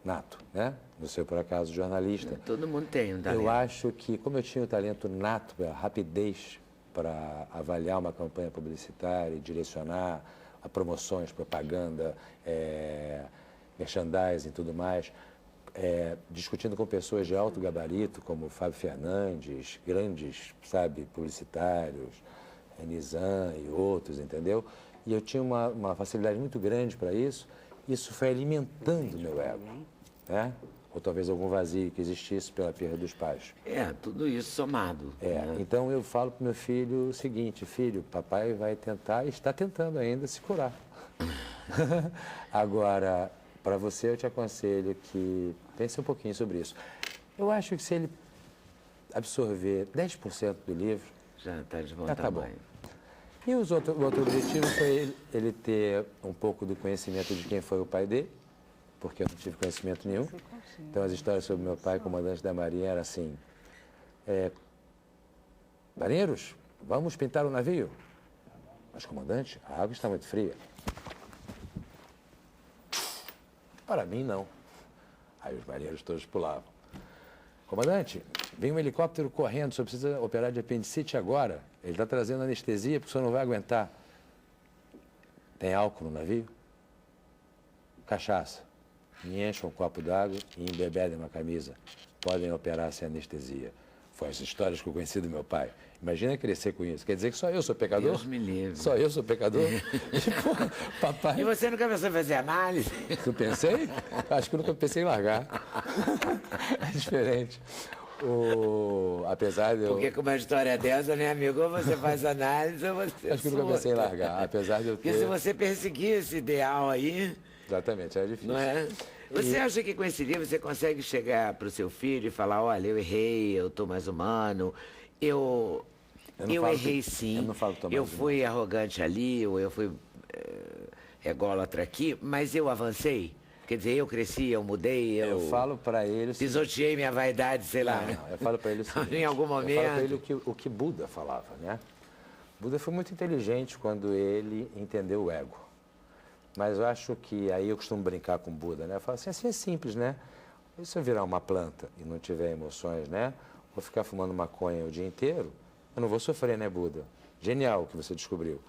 nato, né? Você, por acaso, jornalista. Todo mundo tem um talento. Eu acho que, como eu tinha o talento nato, a rapidez para avaliar uma campanha publicitária e direcionar a promoções, propaganda, merchandising e tudo mais, discutindo com pessoas de alto gabarito, como Fábio Fernandes, grandes, sabe, publicitários, Nizam e outros, entendeu? E eu tinha uma facilidade muito grande para isso. Isso foi alimentando o meu ego, né? Ou talvez algum vazio que existisse pela perda dos pais. Tudo isso somado. Né? Então eu falo para o meu filho o seguinte, filho, papai vai tentar, e está tentando ainda se curar. Agora, para você eu te aconselho que pense um pouquinho sobre isso. Eu acho que se ele absorver 10% do livro, já está de bom já tá tamanho. bom. E o outro objetivo foi ele ter um pouco do conhecimento de quem foi o pai dele, porque eu não tive conhecimento nenhum. Então, as histórias sobre meu pai, comandante da Marinha, eram assim, marinheiros, vamos pintar o navio. Mas, comandante, a água está muito fria. Para mim, não. Aí os marinheiros todos pulavam. Comandante, vem um helicóptero correndo, o senhor precisa operar de apendicite agora. Ele está trazendo anestesia porque o senhor não vai aguentar. Tem álcool no navio? Cachaça. Me enchem um copo d'água e embebedem uma camisa. Podem operar sem anestesia. Foi as histórias que eu conheci do meu pai. Imagina crescer com isso. Quer dizer que só eu sou pecador? Deus me livre. Só eu sou pecador? Papai... E você nunca pensou em fazer análise? Eu pensei? Acho que eu nunca pensei em largar. É diferente. Apesar de eu... Porque com uma história dessa, né, amigo? Ou você faz análise ou você Acho que eu nunca pensei em largar, apesar de eu ter... Porque se você perseguir esse ideal aí... Exatamente, é difícil. Não é? Você acha que com esse livro você consegue chegar para o seu filho e falar, olha, eu errei, eu estou mais humano, eu errei sim, eu não falo que eu fui arrogante ali, ou eu fui ególatra aqui, mas eu avancei? Quer dizer, eu cresci, eu mudei, eu falo para ele... pisoteei minha vaidade, sei lá. Não, eu falo para ele o seguinte, em algum momento... Eu falo para ele o que Buda falava, né? Buda foi muito inteligente quando ele entendeu o ego. Mas eu acho que, aí eu costumo brincar com Buda, né? Eu falo assim é simples, né? E se eu virar uma planta e não tiver emoções, né? Vou ficar fumando maconha o dia inteiro, eu não vou sofrer, né, Buda? Genial o que você descobriu.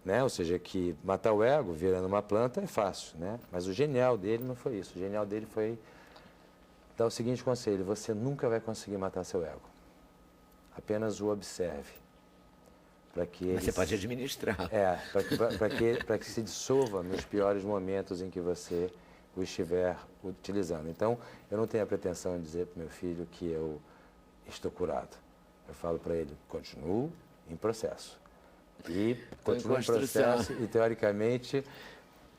Né? Ou seja, que matar o ego virando uma planta é fácil, né? Mas o genial dele não foi isso. O genial dele foi dar o seguinte conselho, você nunca vai conseguir matar seu ego. apenas o observe. Para que ele Mas você pode administrar. para que se dissolva nos piores momentos em que você o estiver utilizando. Então, eu não tenho a pretensão de dizer para o meu filho que eu estou curado. Eu falo para ele, continuo em processo. E continua em processo e, teoricamente,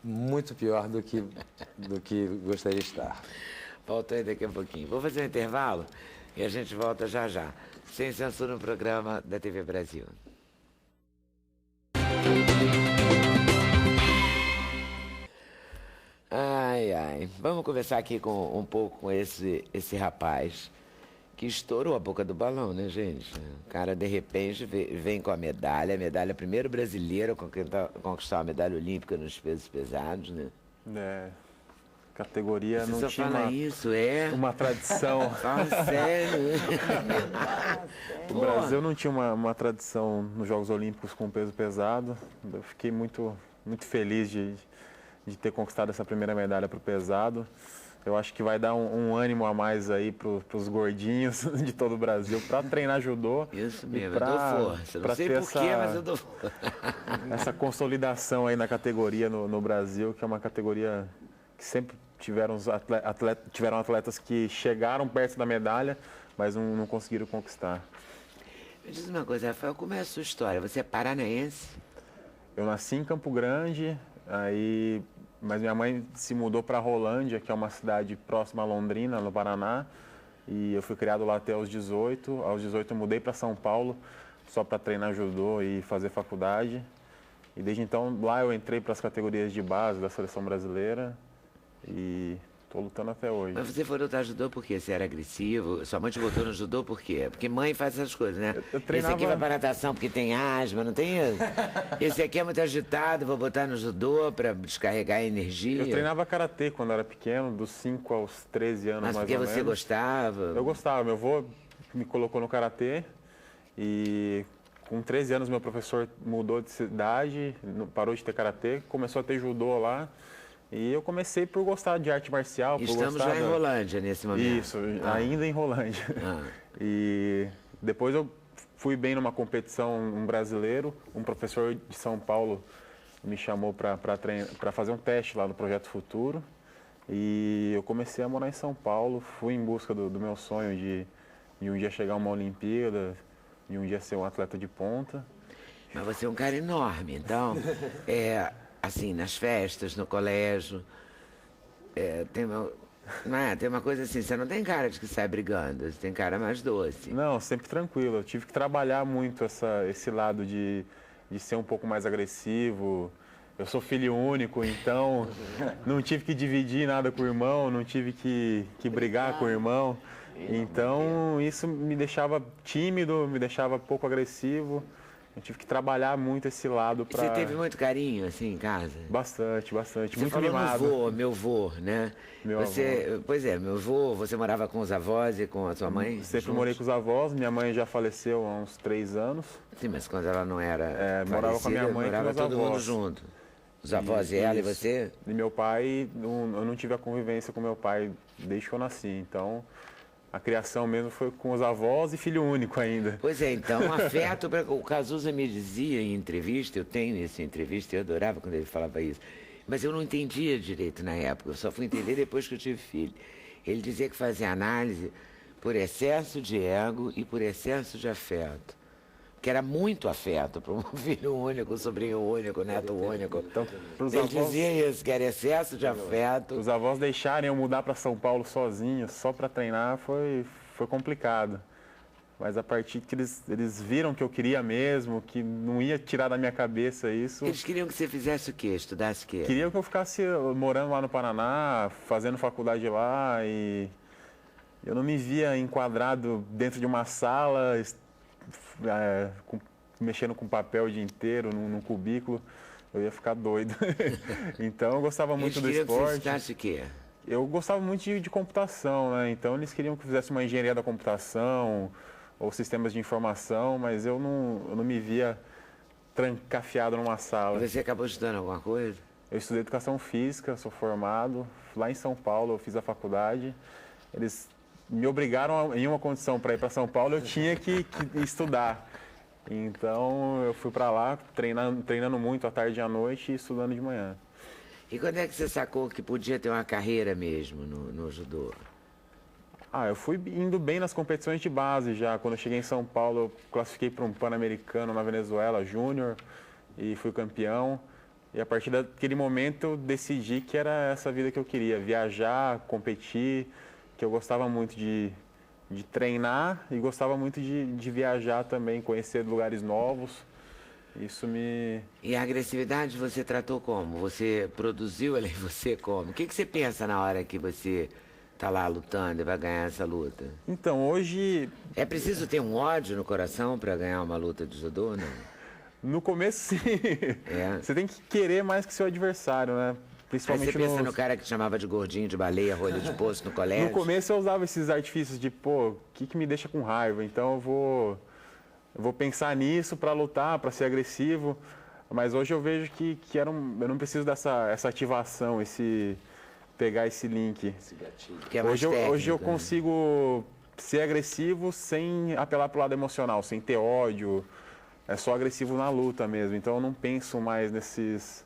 muito pior do que gostaria de estar. Volto aí daqui a pouquinho. Vou fazer um intervalo e a gente volta já já. Sem Censura, no programa da TV Brasil. Ai, ai. Vamos conversar aqui um pouco com esse rapaz que estourou a boca do balão, né, gente? O cara, de repente, vem com a medalha primeiro brasileiro a conquistar a medalha olímpica nos pesos pesados, né? Categoria Você não só tinha fala isso, é? uma tradição. Fala sério. O Brasil não tinha uma tradição nos Jogos Olímpicos com peso pesado. Eu fiquei muito feliz de ter conquistado essa primeira medalha para o pesado. Eu acho que vai dar um ânimo a mais aí para os gordinhos de todo o Brasil para treinar judô. Isso mesmo, eu dou força. Não sei porquê, mas eu dou força. Essa consolidação aí na categoria no Brasil, que é uma categoria que sempre tiveram atletas que chegaram perto da medalha, mas não conseguiram conquistar. Me diz uma coisa, Rafael, como é a sua história? Você é paranaense? Eu nasci em Campo Grande, mas minha mãe se mudou para Rolândia, que é uma cidade próxima a Londrina, no Paraná, e eu fui criado lá até os 18. Aos 18 eu mudei para São Paulo, só para treinar judô e fazer faculdade. E desde então lá eu entrei para as categorias de base da seleção brasileira e estou lutando até hoje. Mas você foi lutar judô por quê? Você era agressivo? Sua mãe te botou no judô por quê? Porque mãe faz essas coisas, né? Eu treinava... Esse aqui vai para natação porque tem asma, não tem isso? Esse aqui é muito agitado, vou botar no judô para descarregar a energia. Eu treinava karatê quando era pequeno, dos 5 aos 13 anos mais ou menos. Mas porque você gostava? Eu gostava. Meu avô me colocou no karatê e com 13 anos meu professor mudou de cidade, parou de ter karatê, começou a ter judô lá. E eu comecei por gostar de arte marcial. Estamos já em Rolândia nesse momento. Isso, ainda em Rolândia. E depois eu fui bem numa competição, um brasileiro, um professor de São Paulo me chamou para fazer um teste lá no Projeto Futuro. E eu comecei a morar em São Paulo, fui em busca do meu sonho de um dia chegar a uma Olimpíada, de um dia ser um atleta de ponta. Mas você é um cara enorme, então... Assim, nas festas, no colégio, tem uma coisa assim, você não tem cara de que sai brigando, você tem cara mais doce. Não, sempre tranquilo. Eu tive que trabalhar muito esse lado de ser um pouco mais agressivo. Eu sou filho único, então não tive que dividir nada com o irmão, não tive que brigar com o irmão. Então isso me deixava tímido, me deixava pouco agressivo. Eu tive que trabalhar muito esse lado para... Você teve muito carinho, assim, em casa? Bastante. Você Muito falou mimado. Meu avô, né? Meu avô. Pois é, meu avô, você morava com os avós e com a sua mãe? Sempre juntos? morei com os avós, minha mãe já faleceu há uns 3 anos. Sim, mas quando ela não era morava com a minha mãe e com morava meus todo mundo avós. junto. Os avós e ela e você? E meu pai, eu não tive a convivência com meu pai desde que eu nasci, então... A criação mesmo foi com os avós e filho único ainda. Pois é, então, afeto... O Cazuza me dizia em entrevista, eu tenho essa entrevista, eu adorava quando ele falava isso, mas eu não entendia direito na época, eu só fui entender depois que eu tive filho. Ele dizia que fazia análise por excesso de ego e por excesso de afeto. Que era muito afeto para um filho único, sobrinho único, neto único. Então, ele dizia isso, que era excesso de afeto. Os avós deixarem eu mudar para São Paulo sozinho, só para treinar, foi complicado. Mas a partir que eles viram que eu queria mesmo, que não ia tirar da minha cabeça isso... Eles queriam que você fizesse o quê? Estudasse o quê? Queriam que eu ficasse morando lá no Paraná, fazendo faculdade lá, e eu não me via enquadrado dentro de uma sala... mexendo com papel o dia inteiro, num cubículo, eu ia ficar doido. Então eu gostava muito do esporte. Que você estudasse o quê? Eu gostava muito de computação, né? Então eles queriam que eu fizesse uma engenharia da computação ou sistemas de informação, mas eu não me via trancafiado numa sala. E você acabou estudando alguma coisa? Eu estudei educação física, sou formado. Lá em São Paulo eu fiz a faculdade. Eles me obrigaram em uma condição para ir para São Paulo, eu tinha que estudar. Então eu fui para lá treinando muito à tarde e à noite e estudando de manhã. E quando é que você sacou que podia ter uma carreira mesmo no judô? Eu fui indo bem nas competições de base já. Quando eu cheguei em São Paulo, eu classifiquei para um Pan-Americano na Venezuela, júnior, e fui campeão. E a partir daquele momento eu decidi que era essa vida que eu queria, viajar, competir, que eu gostava muito de treinar e gostava muito de viajar também, conhecer lugares novos. Isso me... E a agressividade você tratou como? Você produziu ela em você como? O que você pensa na hora que você tá lá lutando e vai ganhar essa luta? Então, hoje... É preciso ter um ódio no coração para ganhar uma luta de judô, não? No começo, sim. É. Você tem que querer mais que seu adversário, né? Aí Principalmente você pensa no cara que chamava de gordinho de baleia, rolho de poço no colégio? No começo eu usava esses artifícios de, o que me deixa com raiva? Então eu vou pensar nisso para lutar, para ser agressivo. Mas hoje eu vejo que eu não preciso essa ativação, pegar esse link. Esse gatilho. Que é mais técnico, Hoje eu né? consigo ser agressivo sem apelar para o lado emocional, sem ter ódio. É só agressivo na luta mesmo. Então eu não penso mais nesses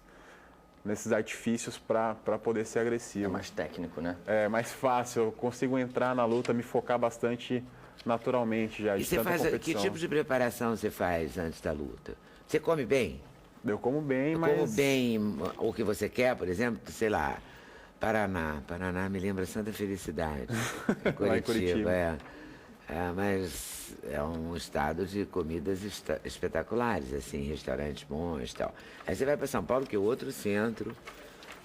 artifícios para poder ser agressivo. É mais técnico, né? É mais fácil, eu consigo entrar na luta, me focar bastante naturalmente já, E de você tanta faz, que competição. tipo de preparação você faz antes da luta? Você come bem? Eu como bem, Como bem o que você quer, por exemplo, sei lá, Paraná. Paraná me lembra Santa Felicidade. Lá em Curitiba. Mas é um estado de comidas espetaculares, assim, restaurantes bons e tal. Aí você vai para São Paulo, que é outro centro,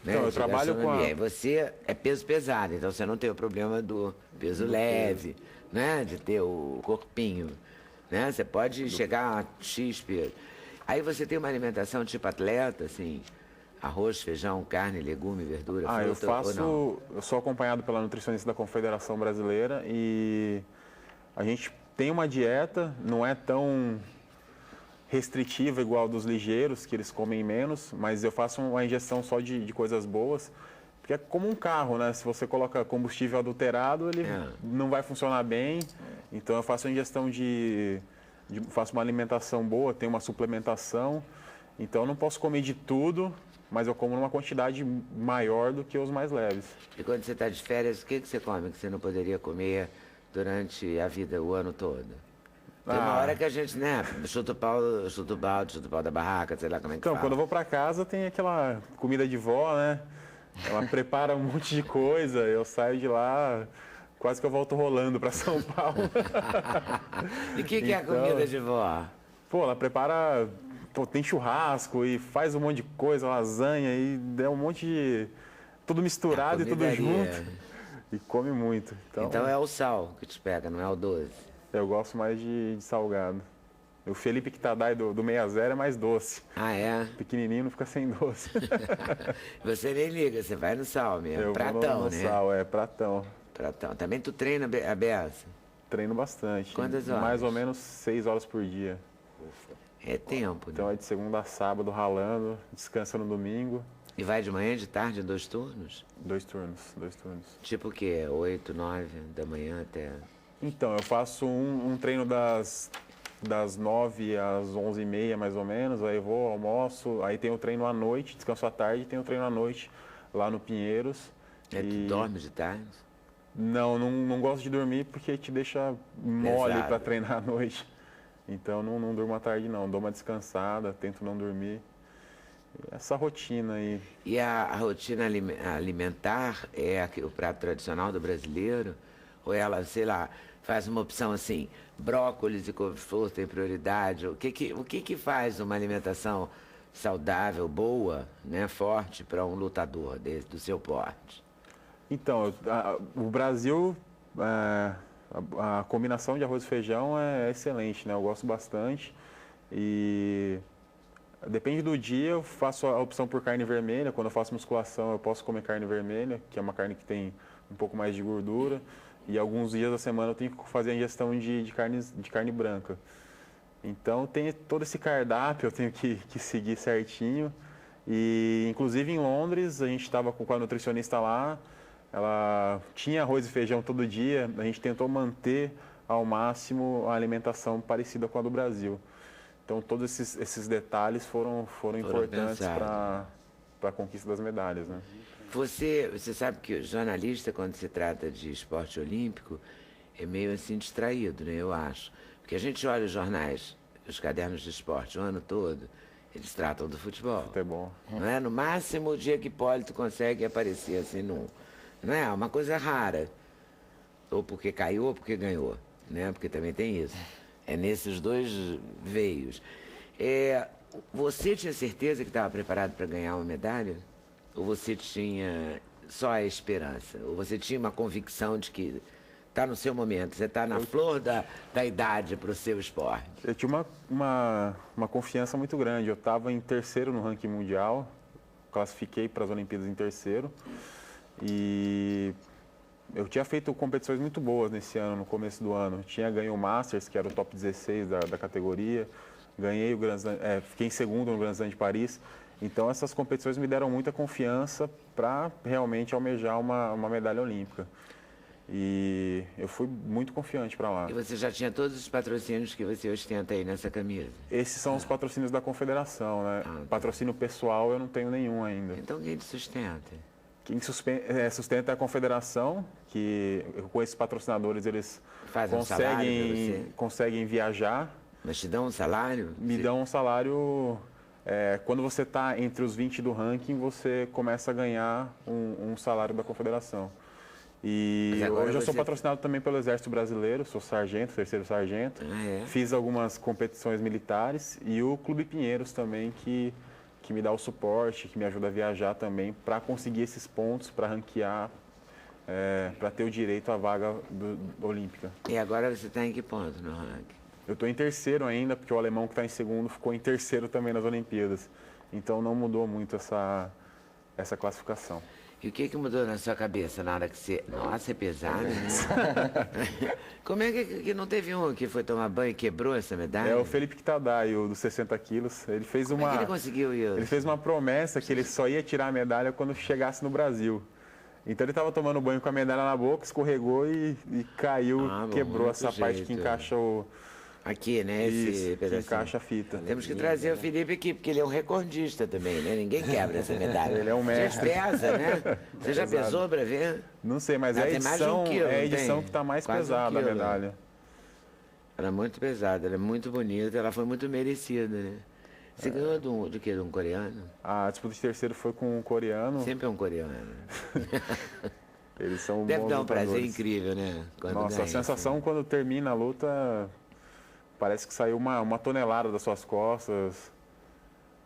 né? Então, eu de trabalho com gastronomia. E você é peso pesado, então você não tem o problema do peso leve, né? De ter o corpinho, né? Você pode chegar a X peso. Aí você tem uma alimentação tipo atleta, assim, arroz, feijão, carne, legume, verdura, fruta, ou não? Eu sou acompanhado pela nutricionista da Confederação Brasileira e a gente tem uma dieta, não é tão restritiva igual dos ligeiros, que eles comem menos, mas eu faço uma ingestão só de coisas boas, porque é como um carro, né? Se você coloca combustível adulterado, ele não vai funcionar bem. Então eu faço a ingestão faço uma alimentação boa, tenho uma suplementação. Então eu não posso comer de tudo, mas eu como numa quantidade maior do que os mais leves. E quando você está de férias, o que você come que você não poderia comer durante a vida, o ano todo? Tem uma hora que a gente, né, chuta o pau da barraca, sei lá como é que Então, fala. quando eu vou para casa, tem aquela comida de vó, né? Ela prepara um monte de coisa, eu saio de lá, quase que eu volto rolando para São Paulo. E o que é a comida de vó? Ela prepara, tem churrasco e faz um monte de coisa, lasanha, e é um monte de... tudo misturado e tudo comidaria. junto. E come muito. Então é o sal que te pega, não é o doce. Eu gosto mais de salgado. O Felipe Kitadai do 60 é mais doce. Ah, é? Pequenininho não fica sem doce. Você nem liga, você vai no sal mesmo. Eu Pratão, vou no né? sal, pratão. Pratão. Também tu treina a beça? Treino bastante. Quantas horas? Mais ou menos 6 horas por dia. É tempo, né? Então é de segunda a sábado ralando, descansa no domingo. E vai de manhã, de tarde, em 2 turnos? 2 turnos. Tipo o quê? 8, 9 da manhã até... Então, eu faço um treino das 9 às 11h30, mais ou menos. Aí vou, almoço, aí tem o treino à noite, descanso à tarde, tem o treino à noite lá no Pinheiros. Tu dorme de tarde? Não gosto de dormir porque te deixa mole Pesado. para treinar à noite. Então não durmo à tarde não, dou uma descansada, tento não dormir. Essa rotina aí. E a rotina alimentar é o prato tradicional do brasileiro? Ou ela, sei lá, faz uma opção assim, brócolis e couve-flor tem prioridade? O que faz uma alimentação saudável, boa, né, forte para um lutador do seu porte? Então, o Brasil, a combinação de arroz e feijão é excelente, né? Eu gosto bastante e depende do dia, eu faço a opção por carne vermelha. Quando eu faço musculação, eu posso comer carne vermelha, que é uma carne que tem um pouco mais de gordura. E alguns dias da semana eu tenho que fazer a ingestão de carne branca. Então tem todo esse cardápio, eu tenho que seguir certinho. E inclusive em Londres, a gente estava com a nutricionista lá, ela tinha arroz e feijão todo dia, a gente tentou manter ao máximo a alimentação parecida com a do Brasil. Então, todos esses detalhes foram importantes para a conquista das medalhas, né? Você sabe que o jornalista, quando se trata de esporte olímpico, é meio assim distraído, né? Eu acho. Porque a gente olha os jornais, os cadernos de esporte o ano todo, eles tratam do futebol. Futebol. Não é? No máximo, o dia que Hipólito consegue aparecer assim, não é? Uma coisa rara. Ou porque caiu ou porque ganhou, né? Porque também tem isso. É nesses dois veios. Você tinha certeza que estava preparado para ganhar uma medalha? Ou você tinha só a esperança? Ou você tinha uma convicção de que está no seu momento, você está na flor da idade para o seu esporte? Eu tinha uma confiança muito grande. Eu estava em terceiro no ranking mundial, classifiquei para as Olimpíadas em terceiro. E eu tinha feito competições muito boas nesse ano, no começo do ano. Tinha ganho o Masters, que era o top 16 da categoria. Ganhei o Grand Slam, fiquei em segundo no Grand Slam de Paris. Então, essas competições me deram muita confiança para realmente almejar uma medalha olímpica. E eu fui muito confiante para lá. E você já tinha todos os patrocínios que você ostenta aí nessa camisa? Esses são os patrocínios da confederação, né? Patrocínio pessoal eu não tenho nenhum ainda. Então, quem te sustenta? Quem sustenta é a confederação, que com esses patrocinadores eles Fazem um salário pra você? conseguem viajar. Mas te dão um salário? Me dão um salário... quando você está entre os 20 do ranking, você começa a ganhar um salário da confederação. E hoje eu sou patrocinado também pelo Exército Brasileiro, sou sargento, terceiro sargento. Fiz algumas competições militares e o Clube Pinheiros também, que me dá o suporte, que me ajuda a viajar também para conseguir esses pontos, para ranquear, para ter o direito à vaga olímpica. E agora você está em que ponto no ranking? Eu estou em terceiro ainda, porque o alemão que está em segundo ficou em terceiro também nas Olimpíadas. Então não mudou muito essa classificação. E o que mudou na sua cabeça na hora que você... Nossa, é pesado, né? Como é que não teve um que foi tomar banho e quebrou essa medalha? É o Felipe Kitadai, o dos 60 quilos. Ele fez Como é que ele conseguiu isso? Ele fez uma promessa que ele só ia tirar a medalha quando chegasse no Brasil. Então ele estava tomando banho com a medalha na boca, escorregou e caiu, quebrou essa parte que encaixa o... Aqui, né? Esse pedacinho. Encaixa a fita. Temos que trazer o Felipe aqui, porque ele é um recordista também, né? Ninguém quebra essa medalha. Ele é um mestre. Já pesa, né? Você já pesou para ver? Não sei, mas é a edição, que está mais pesada, a medalha. Ela é muito pesada, ela é muito bonita, ela foi muito merecida, né? Você ganhou de quê? De um coreano? A disputa de terceiro foi com um coreano. Sempre é um coreano. Eles são Deve bons dar um lutadores. prazer incrível, né? Nossa, a sensação quando termina a luta, parece que saiu uma tonelada das suas costas.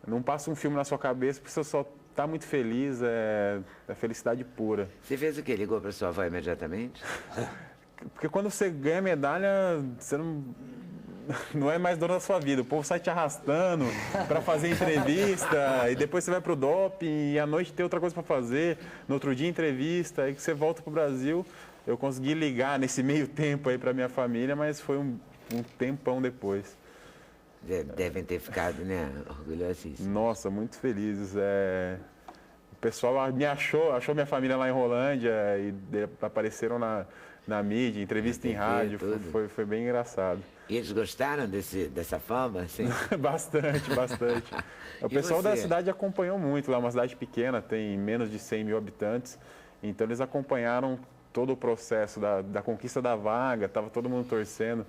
Não passa um filme na sua cabeça, porque você só está muito feliz, é felicidade pura. Você fez o quê? Ligou para sua avó imediatamente? Porque quando você ganha medalha, você não é mais dono da sua vida. O povo sai te arrastando para fazer entrevista, e depois você vai para o doping, e à noite tem outra coisa para fazer, no outro dia entrevista, aí que você volta para o Brasil. Eu consegui ligar nesse meio tempo aí para minha família, mas foi um tempão depois. Devem ter ficado, né, orgulhosíssimos. Nossa, muito felizes. O pessoal me achou minha família lá em Rolândia e apareceram na mídia, entrevista em rádio, foi bem engraçado. E eles gostaram dessa fama, assim? Bastante. O pessoal da cidade acompanhou muito, lá é uma cidade pequena, tem menos de 100 mil habitantes, então eles acompanharam todo o processo da conquista da vaga, estava todo mundo torcendo.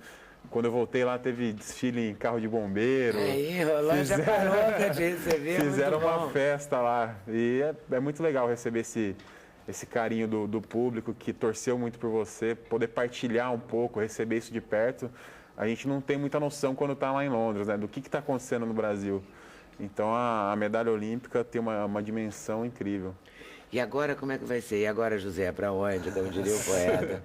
Quando eu voltei lá, teve desfile em carro de bombeiro. Aí, Rolândia parou pra te receber. Fizeram uma festa lá. E é muito legal receber esse carinho do público que torceu muito por você, poder partilhar um pouco, receber isso de perto. A gente não tem muita noção quando está lá em Londres, né, do que está acontecendo no Brasil. Então a medalha olímpica tem uma dimensão incrível. E agora como é que vai ser? E agora, José, para onde? Como diria o poeta.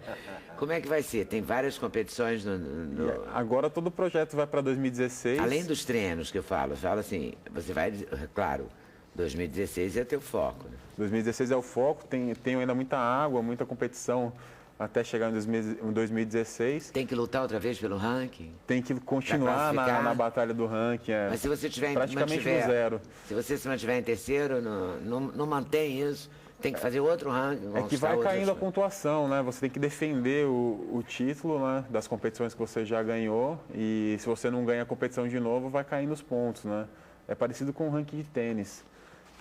Como é que vai ser? Tem várias competições no... Agora todo o projeto vai para 2016. Além dos treinos que eu falo assim, você vai, claro, 2016 é teu foco, né? 2016 é o foco, tenho ainda muita água, muita competição até chegar em 2016. Tem que lutar outra vez pelo ranking? Tem que continuar na batalha do ranking. Mas se você tiver praticamente no zero. Se você se mantiver em terceiro, não mantém isso. Tem que fazer outro ranking, É que conquistar vai outras caindo a coisas. pontuação, né? Você tem que defender o título, né, das competições que você já ganhou. E se você não ganha a competição de novo, vai caindo os pontos, né? É parecido com o ranking de tênis.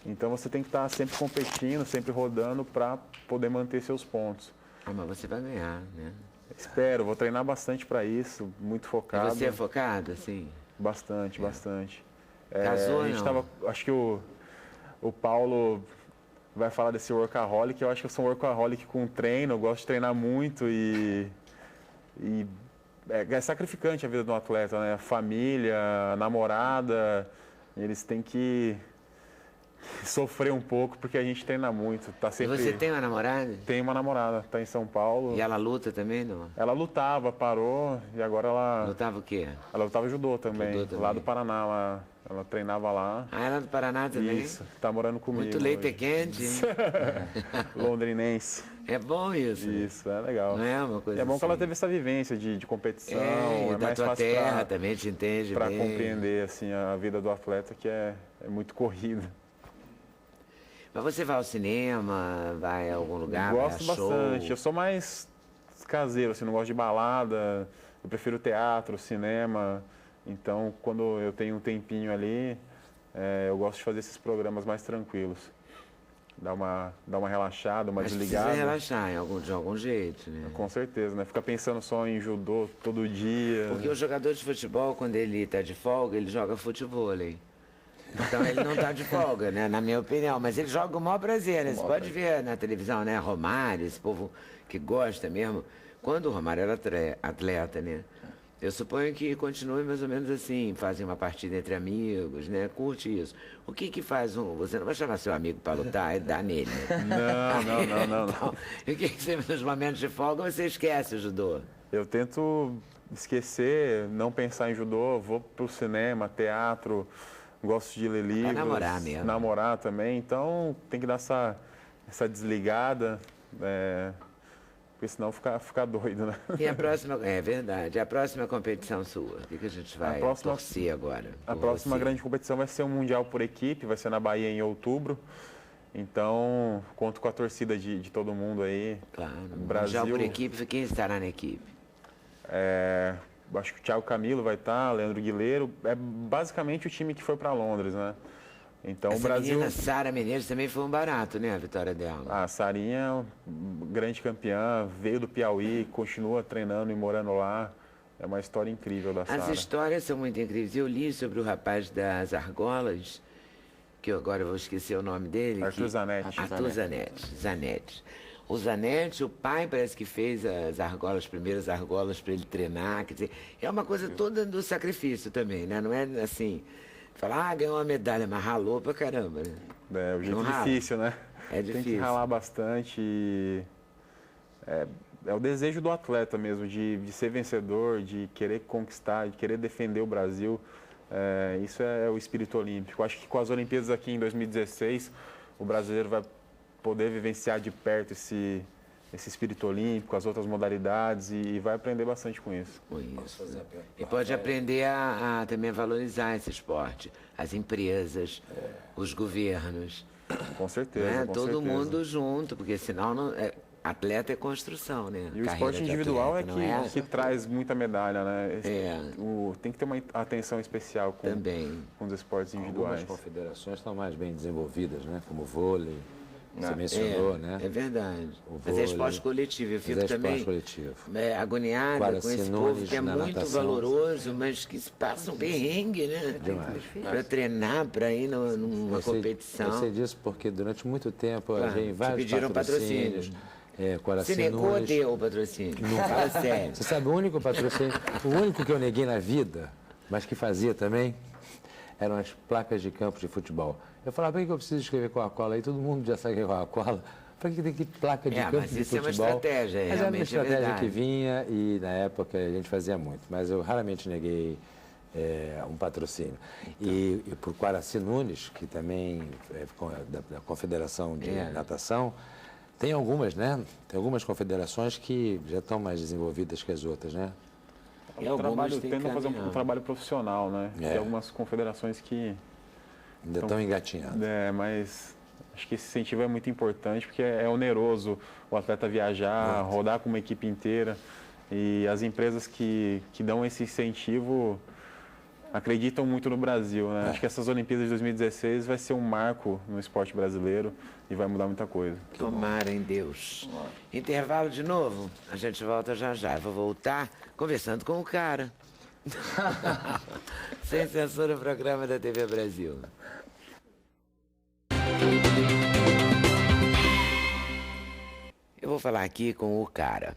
Então você tem que estar sempre competindo, sempre rodando para poder manter seus pontos. Ah, mas você vai ganhar, né? Espero, vou treinar bastante para isso, muito E focado. você é focado, assim? Bastante, bastante. Casou, a gente não? tava, acho que o Paulo vai falar desse workaholic. Eu acho que eu sou um workaholic com treino, eu gosto de treinar muito e é sacrificante a vida de um atleta, né? Família, namorada, eles têm que sofrer um pouco porque a gente treina muito. Tá E sempre... você tem uma namorada? Tem uma namorada, tá em São Paulo. E ela luta também, não? Ela lutava, parou e agora ela Lutava o quê? lutava judô também, Judô também. lá do Paraná, ela treinava lá. Ah, ela é do Paraná também? Isso, tá morando comigo. Muito leite hoje. quente, hein? Londrinense. É bom isso. Né? Isso, é legal. Não é uma coisa E é bom assim. que ela teve essa vivência de competição, É, é da mais tua fácil terra também te entende para bem. compreender assim, a vida do atleta, que é muito corrida. Mas você vai ao cinema, vai a algum lugar, Gosto vai a show? bastante. Eu sou mais caseiro, assim, não gosto de balada, eu prefiro teatro, cinema. Então, quando eu tenho um tempinho ali, eu gosto de fazer esses programas mais tranquilos. Dar uma relaxada, uma Mas desligada. precisa relaxar de algum jeito, né? Com certeza, né? Ficar pensando só em judô todo dia. Porque o jogador de futebol, quando ele está de folga, ele joga futevôlei. Então ele não está de folga, né? Na minha opinião. Mas ele joga com o maior prazer, né? Você pode ver na televisão, né? Romário, esse povo que gosta mesmo. Quando o Romário era atleta, né? Eu suponho que continue mais ou menos assim, fazem uma partida entre amigos, né? Curte isso. O que faz você não vai chamar seu amigo para lutar e dar nele, né? Não. Então, e o que você, nos momentos de folga, você esquece o judô? Eu tento esquecer, não pensar em judô, vou pro cinema, teatro, gosto de ler livros. namorar mesmo. Namorar também, então tem que dar essa desligada, porque senão ficar doido, né? E a próxima, é verdade, a próxima competição sua, o que a gente vai torcer agora? A por próxima você? grande competição vai ser um Mundial por equipe, vai ser na Bahia em outubro. Então, conto com a torcida de todo mundo aí. Claro, Brasil, já por equipe, quem estará na equipe? Acho que o Thiago Camilo vai estar, Leandro Guileiro. É basicamente o time que foi para Londres, né? Então Essa o Brasil. menina Sara Menezes também foi um barato, né, a vitória dela. A Sarinha, grande campeã, veio do Piauí, continua treinando e morando lá. É uma história incrível da Sara. As histórias são muito incríveis. Eu li sobre o rapaz das argolas, que agora eu vou esquecer o nome dele. Arthur Zanetti. Arthur Zanetti. O Zanetti, o pai parece que fez as primeiras argolas para ele treinar. Quer dizer, é uma coisa toda do sacrifício também, né? Não é assim, falar, ganhou uma medalha, mas ralou pra caramba, né? É o jeito Não rala. difícil, né? É Tem que difícil. ralar bastante. É o desejo do atleta mesmo, de ser vencedor, de querer conquistar, de querer defender o Brasil. Isso é o espírito olímpico. Acho que com as Olimpíadas aqui em 2016, o brasileiro vai poder vivenciar de perto esse espírito olímpico, as outras modalidades e vai aprender bastante com isso. Com isso. E pode aprender a também valorizar esse esporte. As empresas, os governos. Com certeza, Né? com Todo certeza. mundo junto, porque senão não, atleta é construção, né? E o Carreira esporte de individual atleta, é não que traz muita medalha, né? É. Tem que ter uma atenção especial Também. com os esportes Algumas individuais. confederações estão mais bem desenvolvidas, né? Como o vôlei, você mencionou, né? É verdade. O Mas é vôlei, esporte coletivo. Eu fico mas é também esporte coletivo. Agoniada Guaraci com esse Nunes povo que é na muito natação. valoroso, mas que se passa um perrengue, né? Demais. Para treinar, para ir numa Eu sei competição. disso porque durante muito tempo Claro, vem te vários pediram patrocínios. Guaraci Você negou Nunes. deu o patrocínio. Fala sério. Você sabe, o único patrocínio, o único que eu neguei na vida, mas que fazia também, eram as placas de campo de futebol. Eu falava, por que eu preciso escrever Coca-Cola? Aí todo mundo já sabe que é Coca-Cola. Por que tem que placa de campo mas de isso é futebol? uma estratégia, Mas era uma realmente é estratégia verdade. que vinha e na época a gente fazia muito. Mas eu raramente neguei um patrocínio. E por Guaraci Nunes, que também é da Confederação de Natação, tem algumas, né? Tem algumas confederações que já estão mais desenvolvidas que as outras, né? E algumas têm Tentam fazer um caminhado. trabalho profissional, né? É. Tem algumas confederações que Ainda estão engatinhando. mas Acho que esse incentivo é muito importante porque é oneroso o atleta viajar, rodar com uma equipe inteira. E as empresas que dão esse incentivo acreditam muito no Brasil, né? Acho que essas Olimpíadas de 2016 vai ser um marco no esporte brasileiro e vai mudar muita coisa. Tomara em Deus. Intervalo de novo? A gente volta já já. Eu vou voltar conversando com o cara. Sem censura, o programa da TV Brasil. Eu vou falar aqui com o cara.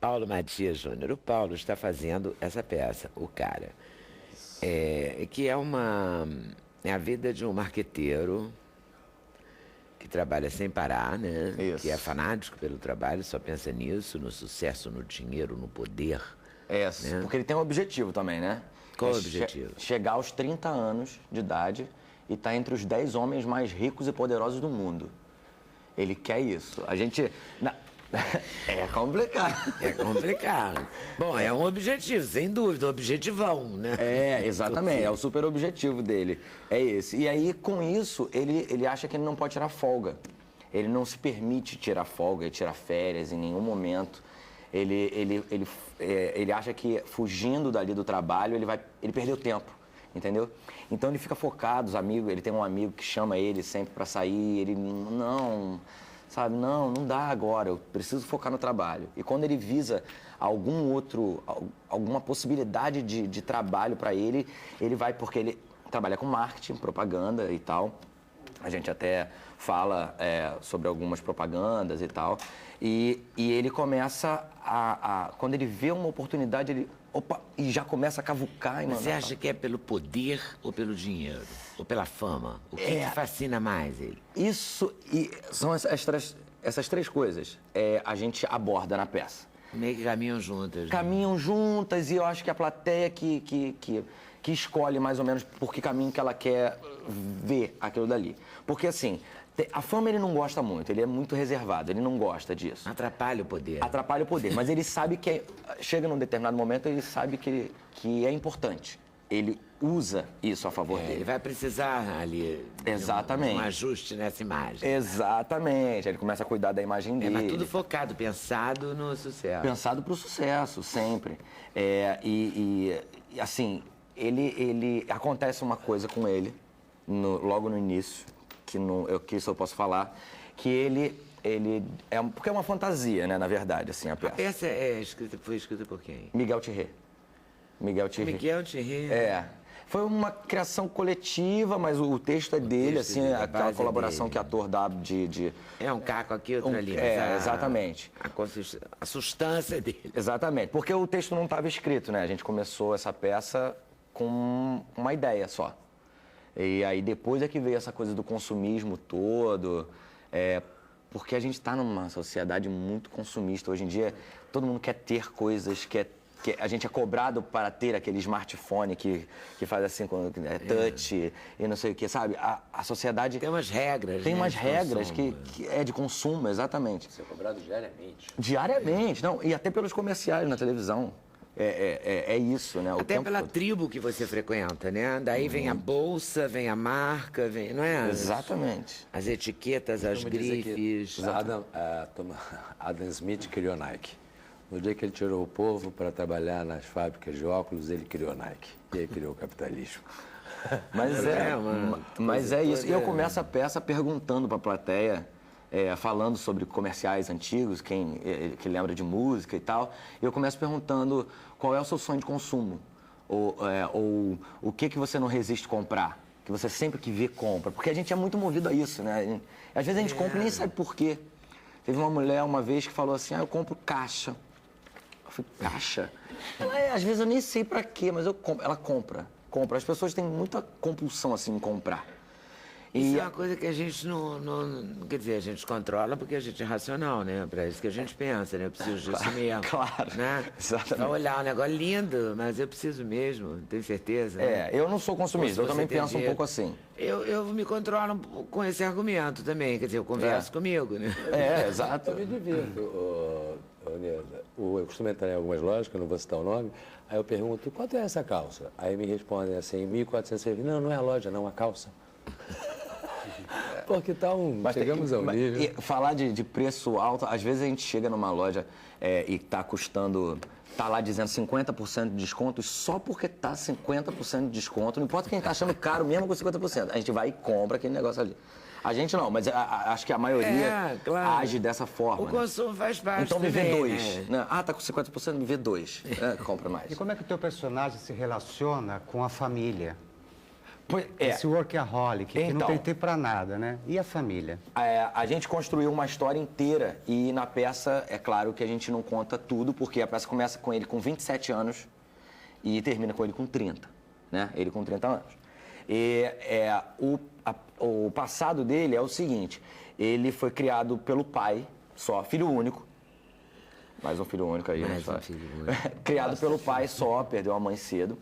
Paulo Matias Júnior. O Paulo está fazendo essa peça, O Cara. Que é a vida de um marqueteiro que trabalha sem parar, né? Isso. Que é fanático pelo trabalho, só pensa nisso, no sucesso, no dinheiro, no poder. Né? Porque ele tem um objetivo também, né? Qual o objetivo? Chegar aos 30 anos de idade e estar entre os 10 homens mais ricos e poderosos do mundo. Ele quer isso. A gente... É complicado. É complicado. Bom, é um objetivo, sem dúvida, um objetivão, né? Exatamente, é o super objetivo dele, é esse. E aí, com isso, ele acha que ele não pode tirar folga. Ele não se permite tirar folga e tirar férias em nenhum momento. Ele acha que fugindo dali do trabalho, ele perdeu tempo, entendeu? Então ele fica focado, os amigos, ele tem um amigo que chama ele sempre para sair, ele não dá agora, eu preciso focar no trabalho. E quando ele visa alguma possibilidade de trabalho para ele, ele vai, porque ele trabalha com marketing, propaganda e tal. A gente até fala sobre algumas propagandas e tal. E ele começa quando ele vê uma oportunidade, e já começa a cavucar. Você acha que é pelo poder ou pelo dinheiro? Ou pela fama? O que fascina mais ele? Isso, e são essas três coisas a gente aborda na peça. Meio que caminham juntas. Caminham juntas e eu acho que a plateia que escolhe mais ou menos por que caminho que ela quer ver aquilo dali. Porque assim, a fama ele não gosta muito, ele é muito reservado, ele não gosta disso. Atrapalha o poder. Atrapalha o poder, mas ele sabe que chega num determinado momento, ele sabe que é importante. Ele usa isso a favor dele. Ele vai precisar ali Exatamente. de um ajuste nessa imagem. Exatamente. Ele começa a cuidar da imagem dele. Mas tudo focado, pensado no sucesso. Pensado para o sucesso, sempre. Assim, ele acontece uma coisa com ele, logo no início, que isso eu posso falar, que ele porque é uma fantasia, né, na verdade, assim, a peça. A peça foi escrita por quem? Miguel Thierry. Miguel Thierry. Foi uma criação coletiva, mas o texto é dele, assim, aquela colaboração que o ator dá de... É um caco aqui, outro ali. Exatamente. A substância dele. Exatamente, porque o texto não estava escrito, né? A gente começou essa peça com uma ideia só. E aí depois é que veio essa coisa do consumismo todo, porque a gente está numa sociedade muito consumista. Hoje em dia, todo mundo quer ter coisas, que a gente é cobrado para ter aquele smartphone que faz assim, touch e não sei o que, sabe? A sociedade... Tem umas regras, Tem umas regras que é de consumo, exatamente. Você é cobrado diariamente. Diariamente, não, e até pelos comerciais na televisão. É isso, né? Até pela tribo que você frequenta, né? Daí vem a bolsa, vem a marca, não é? Exatamente. As etiquetas, as grifes. Adam Smith criou Nike. No dia que ele tirou o povo para trabalhar nas fábricas de óculos, ele criou Nike. E aí criou o capitalismo. Mas é isso. E eu começo a peça perguntando para a plateia, falando sobre comerciais antigos, que lembra de música e tal. E eu começo perguntando qual é o seu sonho de consumo. Ou o que você não resiste comprar, que você sempre que vê compra. Porque a gente é muito movido a isso, né? Às vezes a gente compra e nem sabe por quê. Teve uma mulher uma vez que falou assim, eu compro caixa. Eu falei, caixa? Às vezes eu nem sei pra quê, mas ela compra. As pessoas têm muita compulsão assim em comprar. Isso é uma coisa que a gente não... Quer dizer, a gente controla porque a gente é racional, né? Para isso que a gente pensa, né? Eu preciso disso mesmo. Claro, né? Exatamente. Vai olhar um negócio lindo, mas eu preciso mesmo, tenho certeza. Né? Eu não sou consumista, eu também penso um pouco assim. Eu me controlo com esse argumento também, quer dizer, eu converso comigo, né? Exato. Eu me divirto, Nilda. Eu costumo entrar em algumas lojas, que eu não vou citar o nome, aí eu pergunto, quanto é essa calça? Aí me respondem assim, 1.400 reais. Não é a loja, não, a calça. Pô, que tal chegamos ao nível... E falar de preço alto, às vezes a gente chega numa loja e tá custando... Tá lá dizendo 50% de desconto, e só porque tá 50% de desconto, não importa quem tá achando caro mesmo com 50%, a gente vai e compra aquele negócio ali. A gente não, mas acho que a maioria age dessa forma. O consumo faz parte. Então me vê também, 2. Né? Ah, tá com 50%, me vê 2. Compra mais. E como é que o teu personagem se relaciona com a família? Pois, Esse workaholic, que não Então. tem tempo pra nada, né? E a família? A gente construiu uma história inteira e na peça, é claro que a gente não conta tudo, porque a peça começa com ele com 27 anos e termina com ele com 30, né? Ele com 30 anos. E o passado dele é o seguinte, ele foi criado pelo pai, só, filho único. Mais um filho único aí, né? Criado pelo pai só, perdeu a mãe cedo.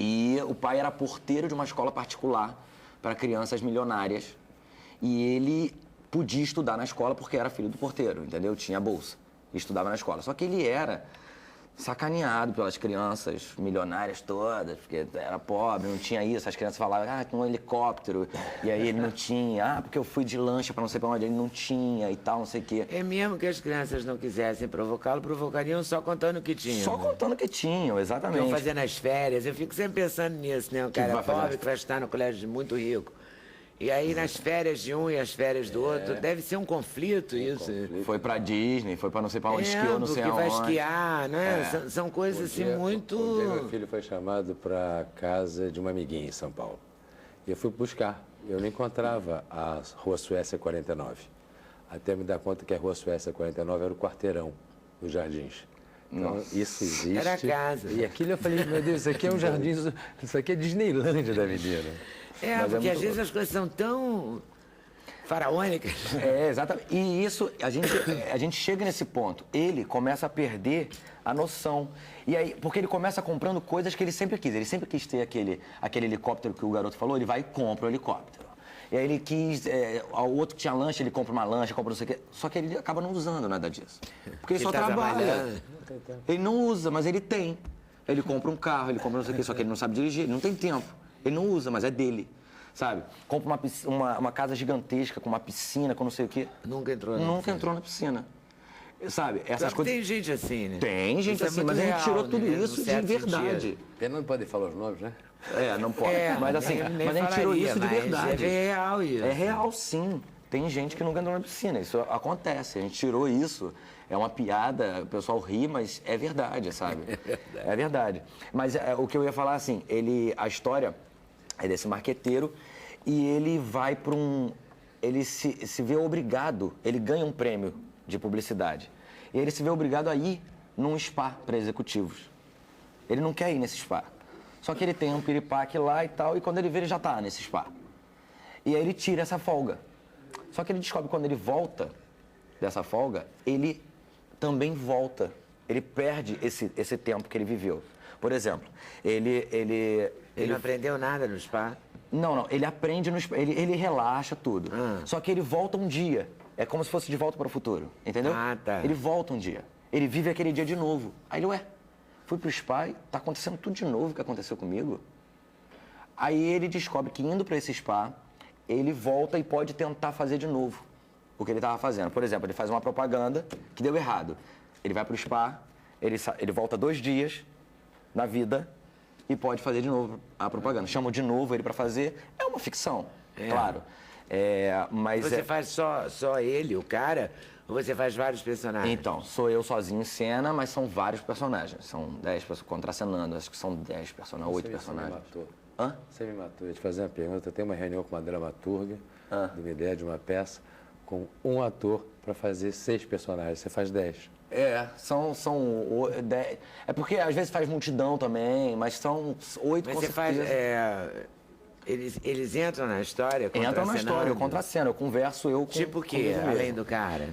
E o pai era porteiro de uma escola particular para crianças milionárias. E ele podia estudar na escola porque era filho do porteiro, entendeu? Tinha bolsa e estudava na escola. Só que ele era sacaneado pelas crianças milionárias todas, porque era pobre, não tinha isso. As crianças falavam, tem um helicóptero. E aí ele não tinha. Porque eu fui de lancha para não sei para onde, ele não tinha e tal, não sei o quê. É mesmo que as crianças não quisessem provocá-lo, provocariam só contando o que tinham. Só contando que tinham, exatamente. Estão fazendo as férias. Eu fico sempre pensando nisso, né? Um cara vai fazer pobre as- que vai estar no colégio de muito rico. E aí, nas férias de um e as férias do outro, deve ser um conflito isso. Foi pra Disney, foi pra não sei pra onde, esquiou, não sei porque aonde. vai esquiar, né? São coisas assim muito... Um dia meu filho foi chamado para casa de uma amiguinha em São Paulo. E eu fui buscar. Eu não encontrava a Rua Suécia 49. Até me dar conta que a Rua Suécia 49 era o quarteirão dos Jardins. Então, isso existe. Era a casa. E aquilo eu falei, meu Deus, isso aqui é um jardim, isso aqui é Disneylândia da menina. Porque às vezes as coisas são tão faraônicas. Exatamente. E isso, a gente chega nesse ponto. Ele começa a perder a noção. E aí, porque ele começa comprando coisas que ele sempre quis. Ele sempre quis ter aquele helicóptero que o garoto falou, ele vai e compra o helicóptero. E aí ele quis, o outro que tinha lancha, ele compra uma lancha, compra não sei o quê. Só que ele acaba não usando nada disso. Porque ele só Ele tá trabalha. trabalhando. Ele não usa, mas ele tem. Ele compra um carro, ele compra não sei o quê, só que ele não sabe dirigir, ele não tem tempo. Ele não usa, mas é dele, sabe? Compra uma casa gigantesca com uma piscina, com não sei o quê. Nunca entrou Na piscina. Sabe? Essas coisas... Tem gente assim, né? Tem gente Isso é assim, muito mas a gente real, tirou né? tudo Num isso de certo verdade. sentido. Pena não pode falar os nomes, né? Não pode. Mas assim, nem mas a gente tirou falaria, isso de mas verdade. É real isso. É real, sim. Tem gente que nunca entrou na piscina. Isso acontece. A gente tirou isso. É uma piada, o pessoal ri, mas é verdade, sabe? É verdade. Mas o que eu ia falar, assim, a história é desse marqueteiro e ele vai para ele se vê obrigado, ele ganha um prêmio de publicidade. E ele se vê obrigado a ir num spa para executivos. Ele não quer ir nesse spa. Só que ele tem um piripaque lá e tal, e quando ele vê, ele já tá nesse spa. E aí ele tira essa folga. Só que ele descobre que quando ele volta dessa folga, ele também volta. Ele perde esse tempo que ele viveu. Por exemplo, Ele não aprendeu nada no spa. Não, ele aprende, ele relaxa tudo. Só que ele volta um dia. É como se fosse de volta para o futuro, entendeu? Ah, tá. Ele volta um dia. Ele vive aquele dia de novo. Aí ele, fui pro spa e tá acontecendo tudo de novo que aconteceu comigo. Aí ele descobre que indo para esse spa, ele volta e pode tentar fazer de novo o que ele estava fazendo. Por exemplo, ele faz uma propaganda que deu errado. Ele vai pro spa, ele volta 2 dias na vida e pode fazer de novo a propaganda. Chamam de novo ele para fazer. É uma ficção, claro. Mas Você faz só ele, o cara, ou você faz vários personagens? Então, sou eu sozinho em cena, mas são vários personagens. São 10 pessoas contracenando, acho que são 10 personagens, 8 personagens. Você me matou. Hã? Você me matou. Eu ia te fazer uma pergunta. Eu tenho uma reunião com uma dramaturga, de uma ideia de uma peça, com um ator para fazer 6 personagens. Você faz 10. São 10. É porque às vezes faz multidão também, mas são 8 Mas com você faz... certeza. Eles entram na história, Entram na contracenando? história, eu contraceno, eu converso eu com Tipo o quê, comigo mesmo. além do cara?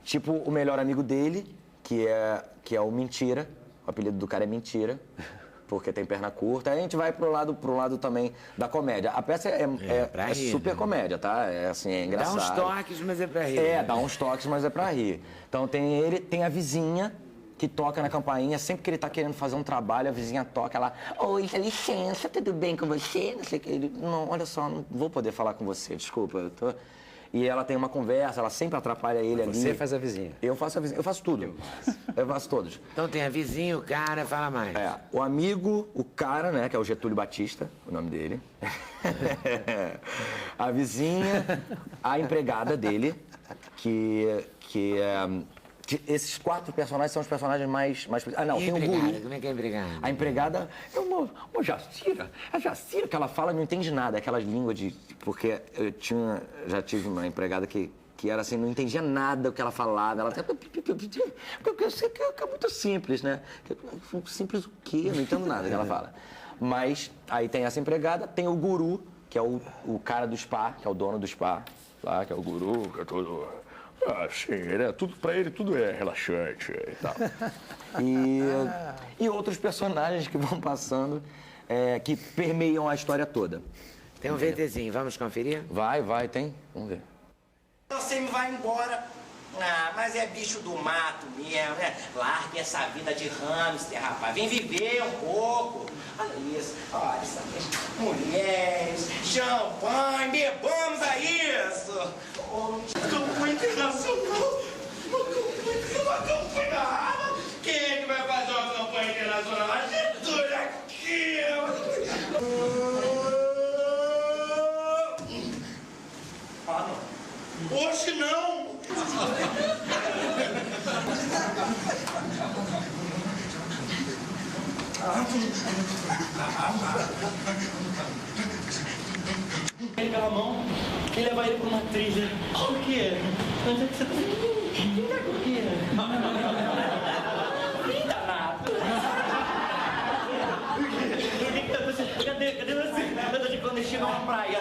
Tipo o melhor amigo dele, que é o Mentira. O apelido do cara é Mentira, porque tem perna curta. Aí a gente vai pro lado também da comédia. A peça pra é rir, super né? comédia, tá? É assim, é engraçado. Dá uns toques, mas é pra rir. Dá uns toques, mas é pra rir. Então tem a vizinha, que toca na campainha, sempre que ele tá querendo fazer um trabalho, a vizinha toca lá, oi, dá licença, tudo bem com você? Não sei o que. Ele, não, olha só, não vou poder falar com você, desculpa, eu tô... E ela tem uma conversa, ela sempre atrapalha ele ali. Você faz a vizinha? Eu faço a vizinha, eu faço tudo. Eu faço todos. Então tem a vizinha, o cara, fala mais. É, o amigo, o cara, né, que é o Getúlio Batista, o nome dele. A vizinha, a empregada dele, que esses 4 personagens são os personagens mais... Ah, não, E tem o empregada? guru. Como é que é a empregada? A empregada é uma Jacira. A Jacira que ela fala não entende nada, aquelas línguas de... Porque eu já tive uma empregada que era assim, não entendia nada do que ela falava. Ela até... Porque eu sei que é muito simples, né? Simples o quê? Eu não entendo nada que ela fala. Mas aí tem essa empregada, tem o guru, que é o cara do spa, que é o dono do spa, lá, que é o guru, que é todo... Ah, sim, tudo, pra ele tudo é relaxante e tal. E outros personagens que vão passando, que permeiam a história toda. Tem um VTzinho, vamos conferir? Vai, tem. Vamos ver. Você me vai embora. Ah, mas é bicho do mato mesmo, né? Largue essa vida de hamster, rapaz. Vem viver um pouco. Olha isso, olha isso aqui. Mulheres, champanhe, bebamos a isso. Campanha internacional. Uma campanha. Quem é que vai fazer uma campanha internacional? A Jesus aqui. Ah, não. Hoje não. Ele pela mão e levar ele para uma trilha. Por quê? Onde é que você tá? Por quê? Ih, danado. Cadê você? Quando ele chega a uma praia,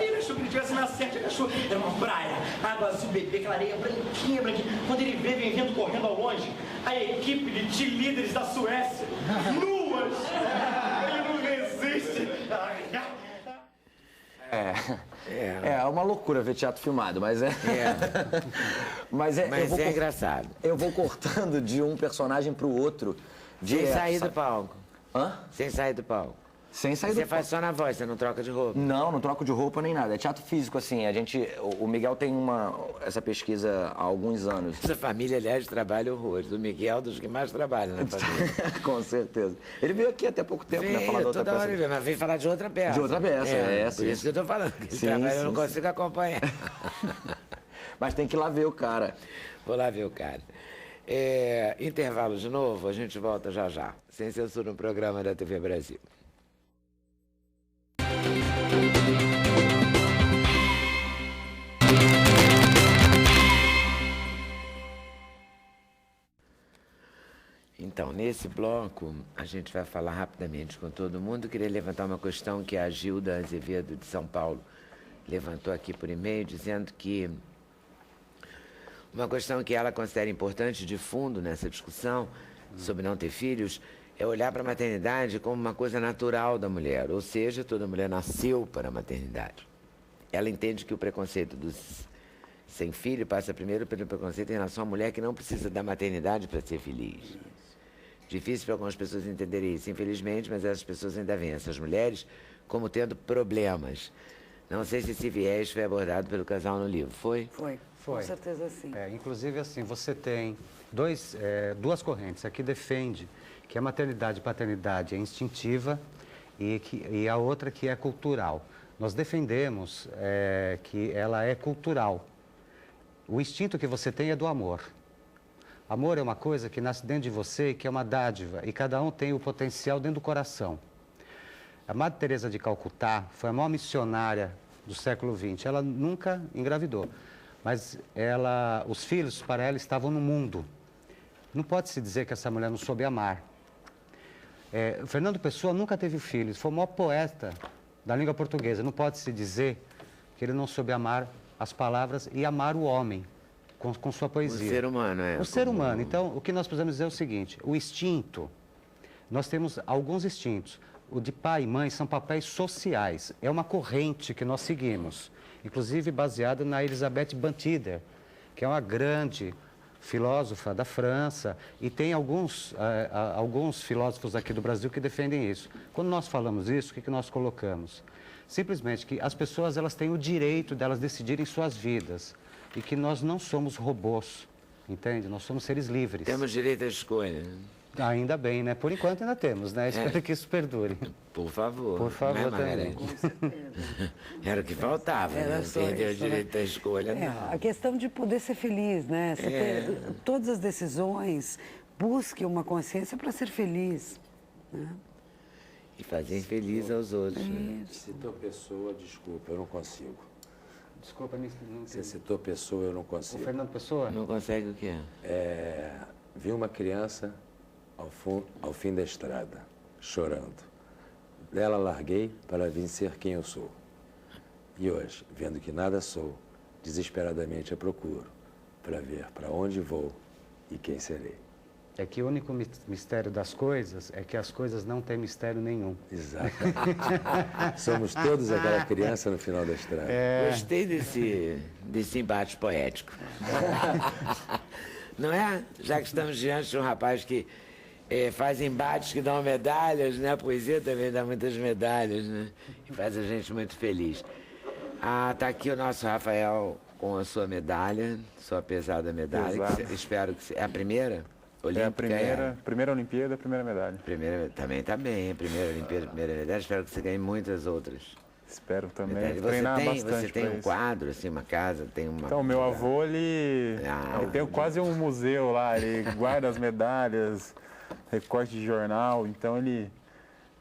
ele achou que ele estivesse na sete, ele achou que era uma praia, água azul, bebê, aquela areia branquinha. Quando ele vê, vem vindo correndo ao longe, a equipe de cheerleaders da Suécia, nuas, ele não resiste. É uma loucura ver teatro filmado, mas Mas é engraçado. Eu vou cortando de um personagem pro outro. Sem sair do palco. Hã? Sem sair do palco. Sem sair do Você palco. faz só na voz, você não troca de roupa? Não troco de roupa nem nada. É teatro físico, assim. O Miguel tem essa pesquisa há alguns anos. Essa família, aliás, trabalha horrores. O Miguel é dos que mais trabalha na família. Com certeza. Ele veio aqui até pouco tempo, né? Falar de outra toda peça. hora ele vem, mas vem falar de outra peça. De outra peça, Por sim. isso que eu tô falando. Que ele Sim, trabalha, eu não sim, consigo acompanhar. Mas tem que ir lá ver o cara. Vou lá ver o cara. Intervalo de novo, a gente volta já já. Sem censura no programa da TV Brasil. Então, nesse bloco, a gente vai falar rapidamente com todo mundo. Queria levantar uma questão que a Gilda Azevedo, de São Paulo, levantou aqui por e-mail, dizendo que uma questão que ela considera importante de fundo nessa discussão sobre não ter filhos é olhar para a maternidade como uma coisa natural da mulher, ou seja, toda mulher nasceu para a maternidade. Ela entende que o preconceito dos sem filho passa primeiro pelo preconceito em relação à mulher que não precisa da maternidade para ser feliz. Difícil para algumas pessoas entenderem isso, infelizmente, mas essas pessoas ainda veem essas mulheres como tendo problemas. Não sei se esse viés foi abordado pelo casal no livro. Foi? Foi. Com certeza sim. Inclusive, assim, você tem duas correntes. A que defende que a maternidade e paternidade é instintiva e a outra que é cultural. Nós defendemos que ela é cultural. O instinto que você tem é do amor. Amor é uma coisa que nasce dentro de você e que é uma dádiva. E cada um tem o potencial dentro do coração. A Madre Teresa de Calcutá foi a maior missionária do século XX. Ela nunca engravidou. Mas os filhos, para ela, estavam no mundo. Não pode-se dizer que essa mulher não soube amar. Fernando Pessoa nunca teve filhos, foi o maior poeta da língua portuguesa. Não pode-se dizer que ele não soube amar as palavras e amar o homem com sua poesia. O ser humano, O ser humano. Então, o que nós precisamos dizer é o seguinte, o instinto, nós temos alguns instintos. O de pai e mãe são papéis sociais, é uma corrente que nós seguimos, inclusive baseada na Elizabeth Bantider, que é uma grande filósofa da França, e tem alguns filósofos aqui do Brasil que defendem isso. Quando nós falamos isso, o que nós colocamos? Simplesmente que as pessoas elas têm o direito delas decidirem suas vidas e que nós não somos robôs, entende? Nós somos seres livres. Temos direito à escolha. Ainda bem, né? Por enquanto ainda temos, né? Espero que isso perdure. Por favor. Por favor, também. Era o que faltava, Era né? só Perder o isso, né? direito à escolha, não. A questão de poder ser feliz, né? Você ter todas as decisões, busque uma consciência para ser feliz. Né? E fazer feliz aos outros. Né? Citou pessoa, desculpa, eu não consigo. Desculpa, não Você citou pessoa, eu não O consigo. Fernando Pessoa? Não consegue o quê? Vi uma criança ao fim da estrada, chorando. Dela larguei para vir ser quem eu sou. E hoje, vendo que nada sou, desesperadamente a procuro, para ver para onde vou e quem serei. É que o único mistério das coisas é que as coisas não têm mistério nenhum. Exatamente. Somos todos aquela criança no final da estrada. Gostei desse embate poético. Não é? Já que estamos diante de um rapaz que faz embates que dão medalhas, né? A poesia também dá muitas medalhas, né? E faz a gente muito feliz. Tá aqui o nosso Rafael com a sua medalha, sua pesada medalha. Espero que é a primeira? Olímpica, primeira Olimpíada, primeira medalha. Também está bem, hein? Primeira Olimpíada, primeira medalha. Espero que você ganhe muitas outras. Espero também Medalha. treinar bastante. Você tem um isso. quadro, assim, uma casa, tem uma... Então, meu avô, ele tem quase um museu lá, ele guarda as medalhas, recorte de jornal, então ele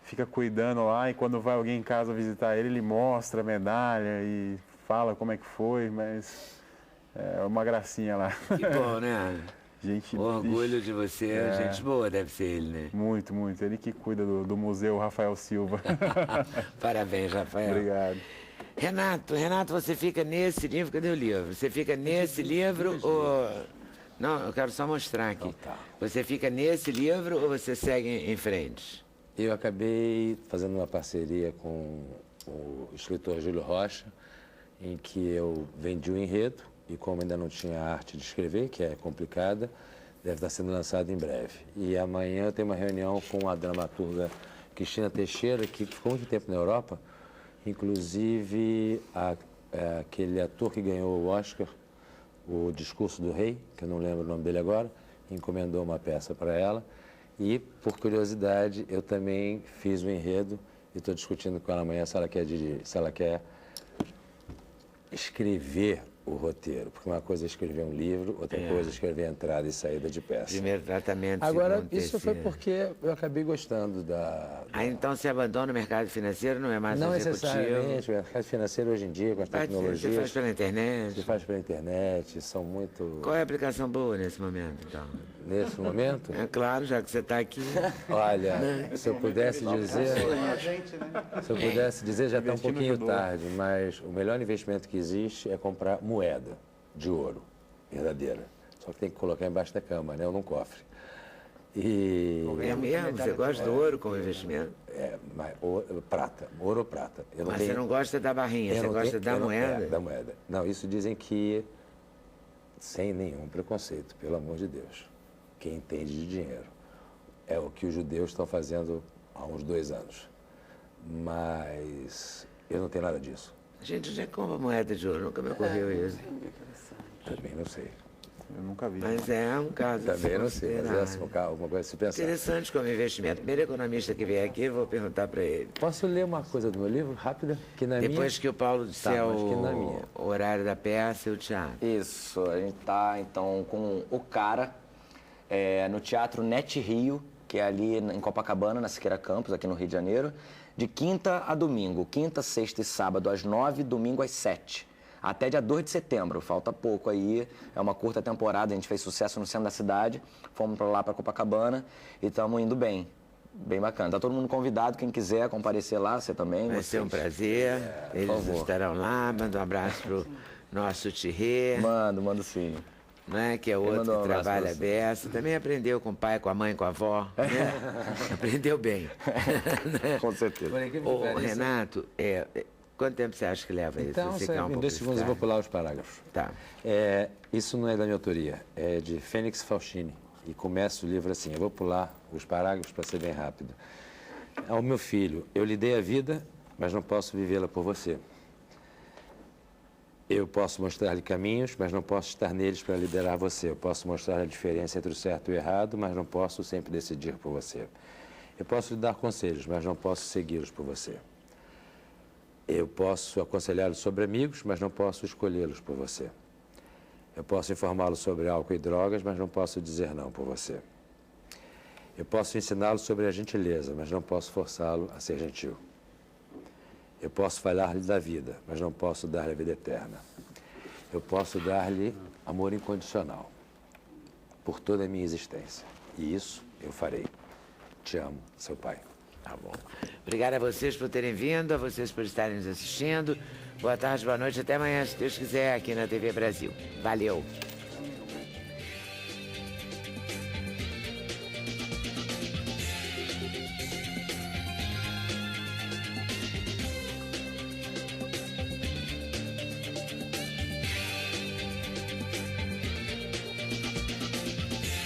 fica cuidando lá e quando vai alguém em casa visitar ele, ele mostra a medalha e fala como é que foi, mas é uma gracinha lá. Que bom, né? Gente, o orgulho de você, gente boa deve ser ele, né? Muito, muito. Ele que cuida do museu Rafael Silva. Parabéns, Rafael. Obrigado. Renato, você fica nesse livro, cadê o livro? Você fica nesse livro ou... Não, eu quero só mostrar aqui. Então, tá. Você fica nesse livro ou você segue em frente? Eu acabei fazendo uma parceria com o escritor Júlio Rocha, em que eu vendi o enredo, e como ainda não tinha arte de escrever, que é complicada, deve estar sendo lançado em breve. E amanhã eu tenho uma reunião com a dramaturga Cristina Teixeira, que ficou muito tempo na Europa, inclusive aquele ator que ganhou o Oscar, o Discurso do Rei, que eu não lembro o nome dele agora, encomendou uma peça para ela. E, por curiosidade, eu também fiz o enredo e estou discutindo com ela amanhã se ela quer escrever o roteiro, porque uma coisa é escrever um livro, outra coisa é escrever entrada e saída de peça. Primeiro tratamento, agora, segundo, isso foi terceiro. porque eu acabei gostando da... Então você abandona o mercado financeiro, não é mais Não executivo? necessariamente, o mercado financeiro hoje em dia, com as tecnologias... Você faz pela internet? Você faz pela internet, são muito... Qual é a aplicação boa nesse momento, então? Nesse momento? É claro, já que você está aqui. Olha, se eu pudesse dizer, já está um pouquinho tarde, mas o melhor investimento que existe é comprar moeda de ouro, verdadeira. Só que tem que colocar embaixo da cama, né, ou num cofre. E... É mesmo? Você gosta do ouro como investimento? Mas ouro ou prata. Mas você não gosta da barrinha, você gosta da moeda? Da moeda. Não, isso dizem que, sem nenhum preconceito, pelo amor de Deus, quem entende de dinheiro. É o que os judeus estão fazendo há uns 2 anos. Mas eu não tenho nada disso. Gente, onde é que compra moeda de ouro? Nunca me ocorreu isso. Também não sei. Eu nunca vi. Mas é um caso. Também não sei, mas é alguma coisa a se pensar. Interessante como investimento. Primeiro economista que vier aqui, eu vou perguntar para ele. Posso ler uma coisa do meu livro, rápida? Que na Depois que o Paulo disser o horário da peça e o teatro. Isso, a gente tá então com O Cara, no Teatro Net Rio, que é ali em Copacabana, na Siqueira Campos, aqui no Rio de Janeiro, de quinta a domingo, quinta, sexta e sábado às 9, domingo às 7. Até dia 2 de setembro, falta pouco aí, é uma curta temporada, a gente fez sucesso no centro da cidade, fomos para lá, para Copacabana, e estamos indo bem bacana. Tá todo mundo convidado, quem quiser comparecer lá, você também. Vai ser um prazer, eles estarão lá, manda um abraço pro nosso Thierry. Mando sim. Né? Que é outro que trabalha beça. Também aprendeu com o pai, com a mãe, com a avó. Né? Aprendeu bem. Com certeza. Ô, Renato, Quanto tempo você acha que leva isso? Então, em 2 segundos eu vou pular os parágrafos. Tá. Isso não é da minha autoria, é de Fênix Falchini. E começa o livro assim, eu vou pular os parágrafos para ser bem rápido. Ao meu filho, eu lhe dei a vida, mas não posso vivê-la por você. Eu posso mostrar-lhe caminhos, mas não posso estar neles para liderar você. Eu posso mostrar a diferença entre o certo e o errado, mas não posso sempre decidir por você. Eu posso lhe dar conselhos, mas não posso segui-los por você. Eu posso aconselhá-lo sobre amigos, mas não posso escolhê-los por você. Eu posso informá-lo sobre álcool e drogas, mas não posso dizer não por você. Eu posso ensiná-lo sobre a gentileza, mas não posso forçá-lo a ser gentil. Eu posso falar-lhe da vida, mas não posso dar-lhe a vida eterna. Eu posso dar-lhe amor incondicional por toda a minha existência. E isso eu farei. Te amo, seu pai. Tá bom. Obrigada a vocês por terem vindo, a vocês por estarem nos assistindo. Boa tarde, boa noite, até amanhã, se Deus quiser, aqui na TV Brasil. Valeu!